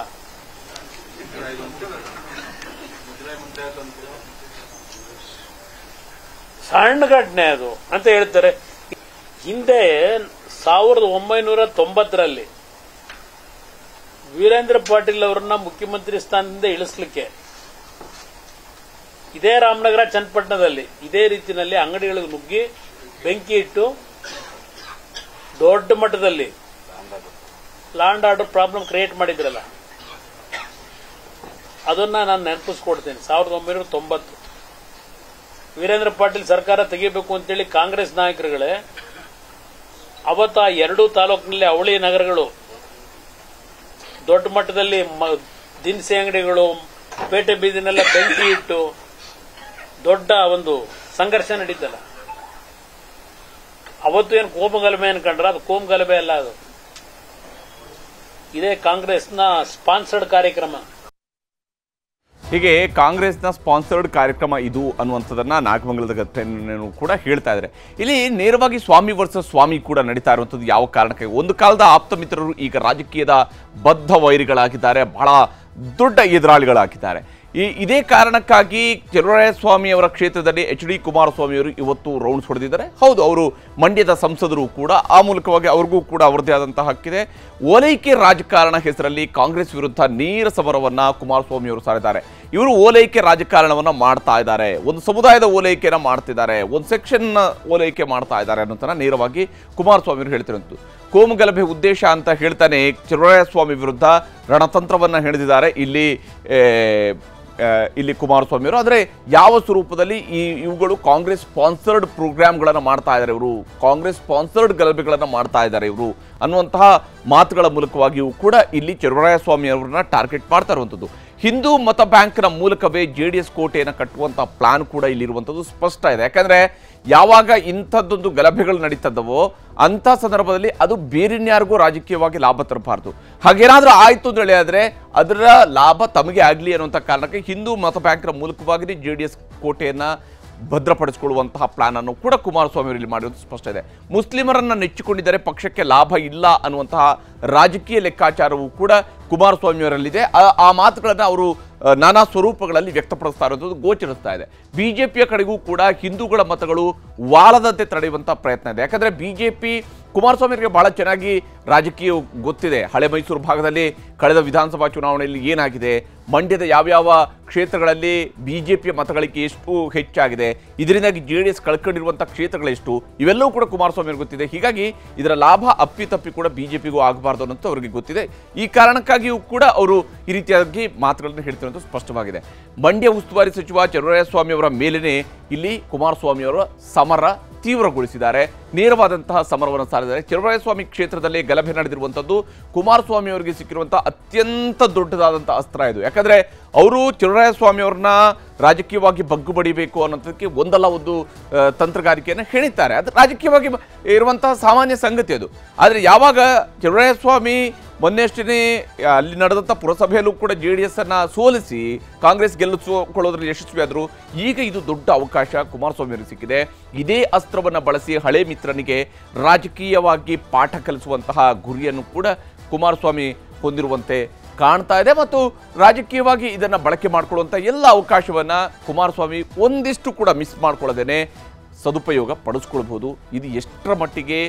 [SPEAKER 3] ಸಣ್ಣ ಘಟನೆ ಅದು ಅಂತ ಹೇಳ್ತಾರೆ. ಹಿಂದೆ 1990ರಲ್ಲಿ ವೀರೇಂದ್ರ ಪಾಟೀಲ್ ಅವರನ್ನ ಮುಖ್ಯಮಂತ್ರಿ ಸ್ಥಾನದಿಂದ ಇಳಿಸಲಿಕ್ಕೆ ಇದೇ ರಾಮನಗರ ಚನ್ನಪಟ್ಟಣದಲ್ಲಿ ಇದೇ ರೀತಿಯಲ್ಲಿ ಅಂಗಡಿಗಳಿಗೆ ನುಗ್ಗಿ ಬೆಂಕಿ ಇಟ್ಟು ದೊಡ್ಡ ಮಟ್ಟದಲ್ಲಿ law and order problem create ಮಾಡಿದ್ರಲ್ಲ, ಅದನ್ನ ನಾನು ನೆನಪಿಸ್ಕೊಡ್ತೇನೆ. 1990 ವೀರೇಂದ್ರ ಪಾಟೀಲ್ ಸರ್ಕಾರ ತೆಗಿಬೇಕು ಅಂತೇಳಿ ಕಾಂಗ್ರೆಸ್ ನಾಯಕರುಗಳೇ ಅವತ್ತು ಆ 2 ತಾಲೂಕಿನಲ್ಲಿ ಅವಳಿ ನಗರಗಳು ದೊಡ್ಡ ಮಟ್ಟದಲ್ಲಿ ದಿನಸಿ ಅಂಗಡಿಗಳು, ಪೇಟೆ ಬೀದಿನೆಲ್ಲ ಬೆಂಕಿ ಇಟ್ಟು ದೊಡ್ಡ ಒಂದು ಸಂಘರ್ಷ ನಡೀತಲ್ಲ. ಅವತ್ತು ಏನು ಕೋಮು ಗಲಭೆ ಅನ್ಕೊಂಡ್ರ? ಅದು ಕೋಮು ಗಲಭೆ ಅಲ್ಲ, ಅದು ಇದೇ ಕಾಂಗ್ರೆಸ್ನ ಸ್ಪಾನ್ಸರ್ಡ್ ಕಾರ್ಯಕ್ರಮ.
[SPEAKER 1] ಹೀಗೆ ಕಾಂಗ್ರೆಸ್ನ ಸ್ಪಾನ್ಸರ್ಡ್ ಕಾರ್ಯಕ್ರಮ ಇದು ಅನ್ನುವಂಥದ್ದನ್ನ ನಾಗಮಂಗಲದ ಘಟನೆಯನ್ನು ಕೂಡ ಹೇಳ್ತಾ ಇದ್ದಾರೆ. ಇಲ್ಲಿ ನೇರವಾಗಿ ಸ್ವಾಮಿ ವರ್ಸಸ್ ಸ್ವಾಮಿ ಕೂಡ ನಡೀತಾ ಇರುವಂಥದ್ದು ಯಾವ ಕಾರಣಕ್ಕೆ? ಒಂದು ಕಾಲದ ಆಪ್ತ ಮಿತ್ರರು ಈಗ ರಾಜಕೀಯದ ಬದ್ಧ ವೈರಿಗಳಾಗಿದ್ದಾರೆ, ಬಹಳ ದೊಡ್ಡ ಎದುರಾಳಿಗಳಾಗಿದ್ದಾರೆ. ಇದೇ ಕಾರಣಕ್ಕಾಗಿ ಚಲುವರಾಯಸ್ವಾಮಿ ಅವರ ಕ್ಷೇತ್ರದಲ್ಲಿ ಎಚ್.ಡಿ. ಕುಮಾರಸ್ವಾಮಿ ಅವರು ಇವತ್ತು ರೌಂಡ್ಸ್ ಹೊಡೆದಿದ್ದಾರೆ. ಹೌದು, ಅವರು ಮಂಡ್ಯದ ಸಂಸದರು ಕೂಡ, ಆ ಮೂಲಕವಾಗಿ ಅವ್ರಿಗೂ ಕೂಡ ಅವರದೇ ಆದಂತಹ ಹಕ್ಕಿದೆ. ಓಲೈಕೆ ರಾಜಕಾರಣ ಹೆಸರಲ್ಲಿ ಕಾಂಗ್ರೆಸ್ ವಿರುದ್ಧ ನೇರ ಸಮರವನ್ನ ಕುಮಾರಸ್ವಾಮಿ ಅವರು ಸಾರಿದ್ದಾರೆ. ಇವರು ಓಲೈಕೆ ರಾಜಕಾರಣವನ್ನ ಮಾಡ್ತಾ ಇದ್ದಾರೆ, ಒಂದು ಸಮುದಾಯದ ಓಲೈಕೆನ ಮಾಡ್ತಿದ್ದಾರೆ, ಒಂದು ಸೆಕ್ಷನ್ ಓಲೈಕೆ ಮಾಡ್ತಾ ಇದ್ದಾರೆ ಅನ್ನೋದನ್ನ ನೇರವಾಗಿ ಕುಮಾರಸ್ವಾಮಿ ಅವರು ಹೇಳ್ತಿರುವಂಥದ್ದು. ಕೋಮುಗಲಭೆ ಉದ್ದೇಶ ಅಂತ ಹೇಳ್ತಾನೆ ಚಲುವರಾಯಸ್ವಾಮಿ ವಿರುದ್ಧ ರಣತಂತ್ರವನ್ನ ಹೆಣೆದಿದ್ದಾರೆ ಇಲ್ಲಿ ಕುಮಾರಸ್ವಾಮಿ ಅವರು. ಆದರೆ ಯಾವ ಸ್ವರೂಪದಲ್ಲಿ ಇವುಗಳು ಕಾಂಗ್ರೆಸ್ ಸ್ಪಾನ್ಸರ್ಡ್ ಪ್ರೋಗ್ರಾಮ್ಗಳನ್ನು ಮಾಡ್ತಾ ಇದ್ದಾರೆ, ಇವರು ಕಾಂಗ್ರೆಸ್ ಸ್ಪಾನ್ಸರ್ಡ್ ಗಲಭೆಗಳನ್ನು ಮಾಡ್ತಾ ಇದ್ದಾರೆ ಇವರು ಅನ್ನುವಂತಹ ಮಾತುಗಳ ಮೂಲಕವಾಗಿಯೂ ಕೂಡ ಇಲ್ಲಿ ಚಲುವರಾಯಸ್ವಾಮಿ ಅವರನ್ನ ಟಾರ್ಗೆಟ್ ಮಾಡ್ತಾ ಇರುವಂಥದ್ದು. ಹಿಂದೂ ಮತ ಬ್ಯಾಂಕ್ನ ಮೂಲಕವೇ JDS ಕೋಟೆಯನ್ನು ಕಟ್ಟುವಂಥ ಪ್ಲಾನ್ ಕೂಡ ಇಲ್ಲಿರುವಂಥದ್ದು ಸ್ಪಷ್ಟ ಇದೆ. ಯಾಕಂದರೆ ಯಾವಾಗ ಇಂಥದ್ದೊಂದು ಗಲಭೆಗಳು ನಡೀತದವೋ ಅಂಥ ಸಂದರ್ಭದಲ್ಲಿ ಅದು ಬೇರೆನ್ಯಾರಿಗೂ ರಾಜಕೀಯವಾಗಿ ಲಾಭ ತರಬಾರ್ದು. ಹಾಗೇನಾದರೂ ಆಯಿತು ಅಂತ ಹೇಳಿದ್ರೆ ಅದರ ಲಾಭ ತಮಗೆ ಆಗಲಿ ಅನ್ನುವಂಥ ಕಾರಣಕ್ಕೆ ಹಿಂದೂ ಮತ ಬ್ಯಾಂಕ್ನ ಮೂಲಕವಾಗಿ JDS ಕೋಟೆಯನ್ನು ಭದ್ರಪಡಿಸಿಕೊಳ್ಳುವಂತಹ ಪ್ಲಾನ್ ಅನ್ನು ಕೂಡ ಕುಮಾರಸ್ವಾಮಿ ಅವರು ಇಲ್ಲಿ ಮಾಡಿರೋದು ಸ್ಪಷ್ಟ ಇದೆ. ಮುಸ್ಲಿಮರನ್ನ ನೆಚ್ಚಿಕೊಂಡಿದ್ದರೆ ಪಕ್ಷಕ್ಕೆ ಲಾಭ ಇಲ್ಲ ಅನ್ನುವಂತಹ ರಾಜಕೀಯ ಲೆಕ್ಕಾಚಾರವೂ ಕೂಡ ಕುಮಾರಸ್ವಾಮಿ ಅವರಲ್ಲಿದೆ. ಆ ಮಾತುಗಳನ್ನು ಅವರು ನಾನಾ ಸ್ವರೂಪಗಳಲ್ಲಿ ವ್ಯಕ್ತಪಡಿಸ್ತಾ ಇರೋದು ಗೋಚರಿಸ್ತಾ ಇದೆ. ಬಿಜೆಪಿಯ ಕಡೆಗೂ ಕೂಡ ಹಿಂದೂಗಳ ಮತಗಳು ವಾಲದಂತೆ ತಡೆಯುವಂತಹ ಪ್ರಯತ್ನ ಇದೆ. ಯಾಕಂದ್ರೆ ಬಿಜೆಪಿ ಕುಮಾರಸ್ವಾಮಿ ಅವರಿಗೆ ಬಹಳ ಚೆನ್ನಾಗಿ ರಾಜಕೀಯ ಗೊತ್ತಿದೆ. ಹಳೆ ಮೈಸೂರು ಭಾಗದಲ್ಲಿ ಕಳೆದ ವಿಧಾನಸಭಾ ಚುನಾವಣೆಯಲ್ಲಿ ಏನಾಗಿದೆ, ಮಂಡ್ಯದ ಯಾವ್ಯಾವ ಕ್ಷೇತ್ರಗಳಲ್ಲಿ ಬಿಜೆಪಿಯ ಮತಗಳಿಕೆ ಎಷ್ಟು ಹೆಚ್ಚಾಗಿದೆ, ಇದರಿಂದಾಗಿ JDS ಕಳ್ಕೊಂಡಿರುವಂಥ ಕ್ಷೇತ್ರಗಳೆಷ್ಟು, ಇವೆಲ್ಲವೂ ಕೂಡ ಕುಮಾರಸ್ವಾಮಿ ಅವರಿಗೆ ಗೊತ್ತಿದೆ. ಹೀಗಾಗಿ ಇದರ ಲಾಭ ಅಪ್ಪಿತಪ್ಪಿ ಕೂಡ ಬಿಜೆಪಿಗೂ ಆಗಬಾರ್ದು ಅನ್ನೋದು ಅವರಿಗೆ ಗೊತ್ತಿದೆ. ಈ ಕಾರಣಕ್ಕಾಗಿಯೂ ಕೂಡ ಅವರು ಈ ರೀತಿಯಾಗಿ ಮಾತುಗಳನ್ನು ಹೇಳ್ತಿರೋದು ಸ್ಪಷ್ಟವಾಗಿದೆ. ಮಂಡ್ಯ ಉಸ್ತುವಾರಿ ಸಚಿವ ಚಲುವರಾಯಸ್ವಾಮಿ ಅವರ ಮೇಲೇನೆ ಇಲ್ಲಿ ಕುಮಾರಸ್ವಾಮಿ ಅವರ ಸಮರ ತೀವ್ರಗೊಳಿಸಿದ್ದಾರೆ. ನೇರವಾದಂತಹ ಸಮರವನ್ನು ಸಾರಿದ್ದಾರೆ. ಚಲುವರಾಯಸ್ವಾಮಿ ಕ್ಷೇತ್ರದಲ್ಲಿ ಗಲಭೆ ನಡೆದಿರುವಂಥದ್ದು ಕುಮಾರಸ್ವಾಮಿ ಅವರಿಗೆ ಸಿಕ್ಕಿರುವಂತಹ ಅತ್ಯಂತ ದೊಡ್ಡದಾದಂತಹ ಅಸ್ತ್ರ ಇದು. ಯಾಕಂದ್ರೆ ಅವರು ಚಲುವರಾಯಸ್ವಾಮಿ ಅವ್ರನ್ನ ರಾಜಕೀಯವಾಗಿ ಬಗ್ಗು ಬಡಿಬೇಕು ಅನ್ನೋದಕ್ಕೆ ಒಂದಲ್ಲ ಒಂದು ತಂತ್ರಗಾರಿಕೆಯನ್ನು ಹೆಣಿತಾರೆ. ಅದು ರಾಜಕೀಯವಾಗಿ ಇರುವಂತಹ ಸಾಮಾನ್ಯ ಸಂಗತಿ ಅದು. ಆದರೆ ಯಾವಾಗ ಚಲುವರಾಯಸ್ವಾಮಿ ಮೊನ್ನೆಷ್ಟೇ ಅಲ್ಲಿ ನಡೆದಂಥ ಪುರಸಭೆಯಲ್ಲೂ ಕೂಡ JDS ಅನ್ನು ಸೋಲಿಸಿ ಕಾಂಗ್ರೆಸ್ ಗೆಲ್ಲಿಸಿಕೊಳ್ಳೋದ್ರಲ್ಲಿ ಯಶಸ್ವಿಯಾದರು, ಈಗ ಇದು ದೊಡ್ಡ ಅವಕಾಶ ಕುಮಾರಸ್ವಾಮಿ ಅವರಿಗೆ ಸಿಕ್ಕಿದೆ. ಇದೇ ಅಸ್ತ್ರವನ್ನು ಬಳಸಿ ಹಳೆ ಮಿತ್ರನಿಗೆ ರಾಜಕೀಯವಾಗಿ ಪಾಠ ಕಲಿಸುವಂತಹ ಗುರಿಯನ್ನು ಕೂಡ ಕುಮಾರಸ್ವಾಮಿ ಹೊಂದಿರುವಂತೆ ಕಾಣ್ತಾ ಇದೆ. ಮತ್ತು ರಾಜಕೀಯವಾಗಿ ಇದನ್ನು ಬಳಕೆ ಮಾಡಿಕೊಳ್ಳುವಂಥ ಎಲ್ಲ ಅವಕಾಶವನ್ನು ಕುಮಾರಸ್ವಾಮಿ ಒಂದಿಷ್ಟು ಕೂಡ ಮಿಸ್ ಮಾಡ್ಕೊಳ್ಳೋದೇನೆ ಸದುಪಯೋಗ ಪಡಿಸ್ಕೊಳ್ಬೋದು. ಇದು ಎಷ್ಟರ ಮಟ್ಟಿಗೆ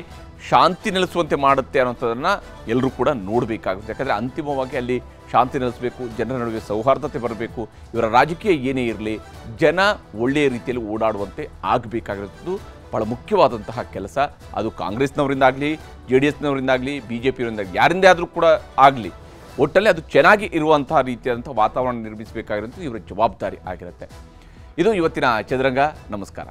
[SPEAKER 1] ಶಾಂತಿ ನೆಲೆಸುವಂತೆ ಮಾಡುತ್ತೆ ಅನ್ನೋಂಥದ್ದನ್ನು ಎಲ್ಲರೂ ಕೂಡ ನೋಡಬೇಕಾಗುತ್ತೆ. ಯಾಕಂದರೆ ಅಂತಿಮವಾಗಿ ಅಲ್ಲಿ ಶಾಂತಿ ನೆಲೆಸಬೇಕು, ಜನರ ನಡುವೆ ಸೌಹಾರ್ದತೆ ಬರಬೇಕು. ಇವರ ರಾಜಕೀಯ ಏನೇ ಇರಲಿ ಜನ ಒಳ್ಳೆಯ ರೀತಿಯಲ್ಲಿ ಓಡಾಡುವಂತೆ ಆಗಬೇಕಾಗಿರೋದು ಬಹಳ ಮುಖ್ಯವಾದಂತಹ ಕೆಲಸ. ಅದು ಕಾಂಗ್ರೆಸ್ನವರಿಂದಾಗಲಿ, JDSನವರಿಂದಾಗಲಿ, BJPಯವರಿಂದಾಗಲಿ, ಯಾರಿಂದೇ ಆದರೂ ಕೂಡ ಆಗಲಿ, ಒಟ್ಟಲ್ಲಿ ಅದು ಚೆನ್ನಾಗಿ ಇರುವಂತಹ ರೀತಿಯಾದಂಥ ವಾತಾವರಣ ನಿರ್ಮಿಸಬೇಕಾಗಿರೋದು ಇವರ ಜವಾಬ್ದಾರಿ ಆಗಿರುತ್ತೆ. ಇದು ಇವತ್ತಿನ ಚದುರಂಗ. ನಮಸ್ಕಾರ.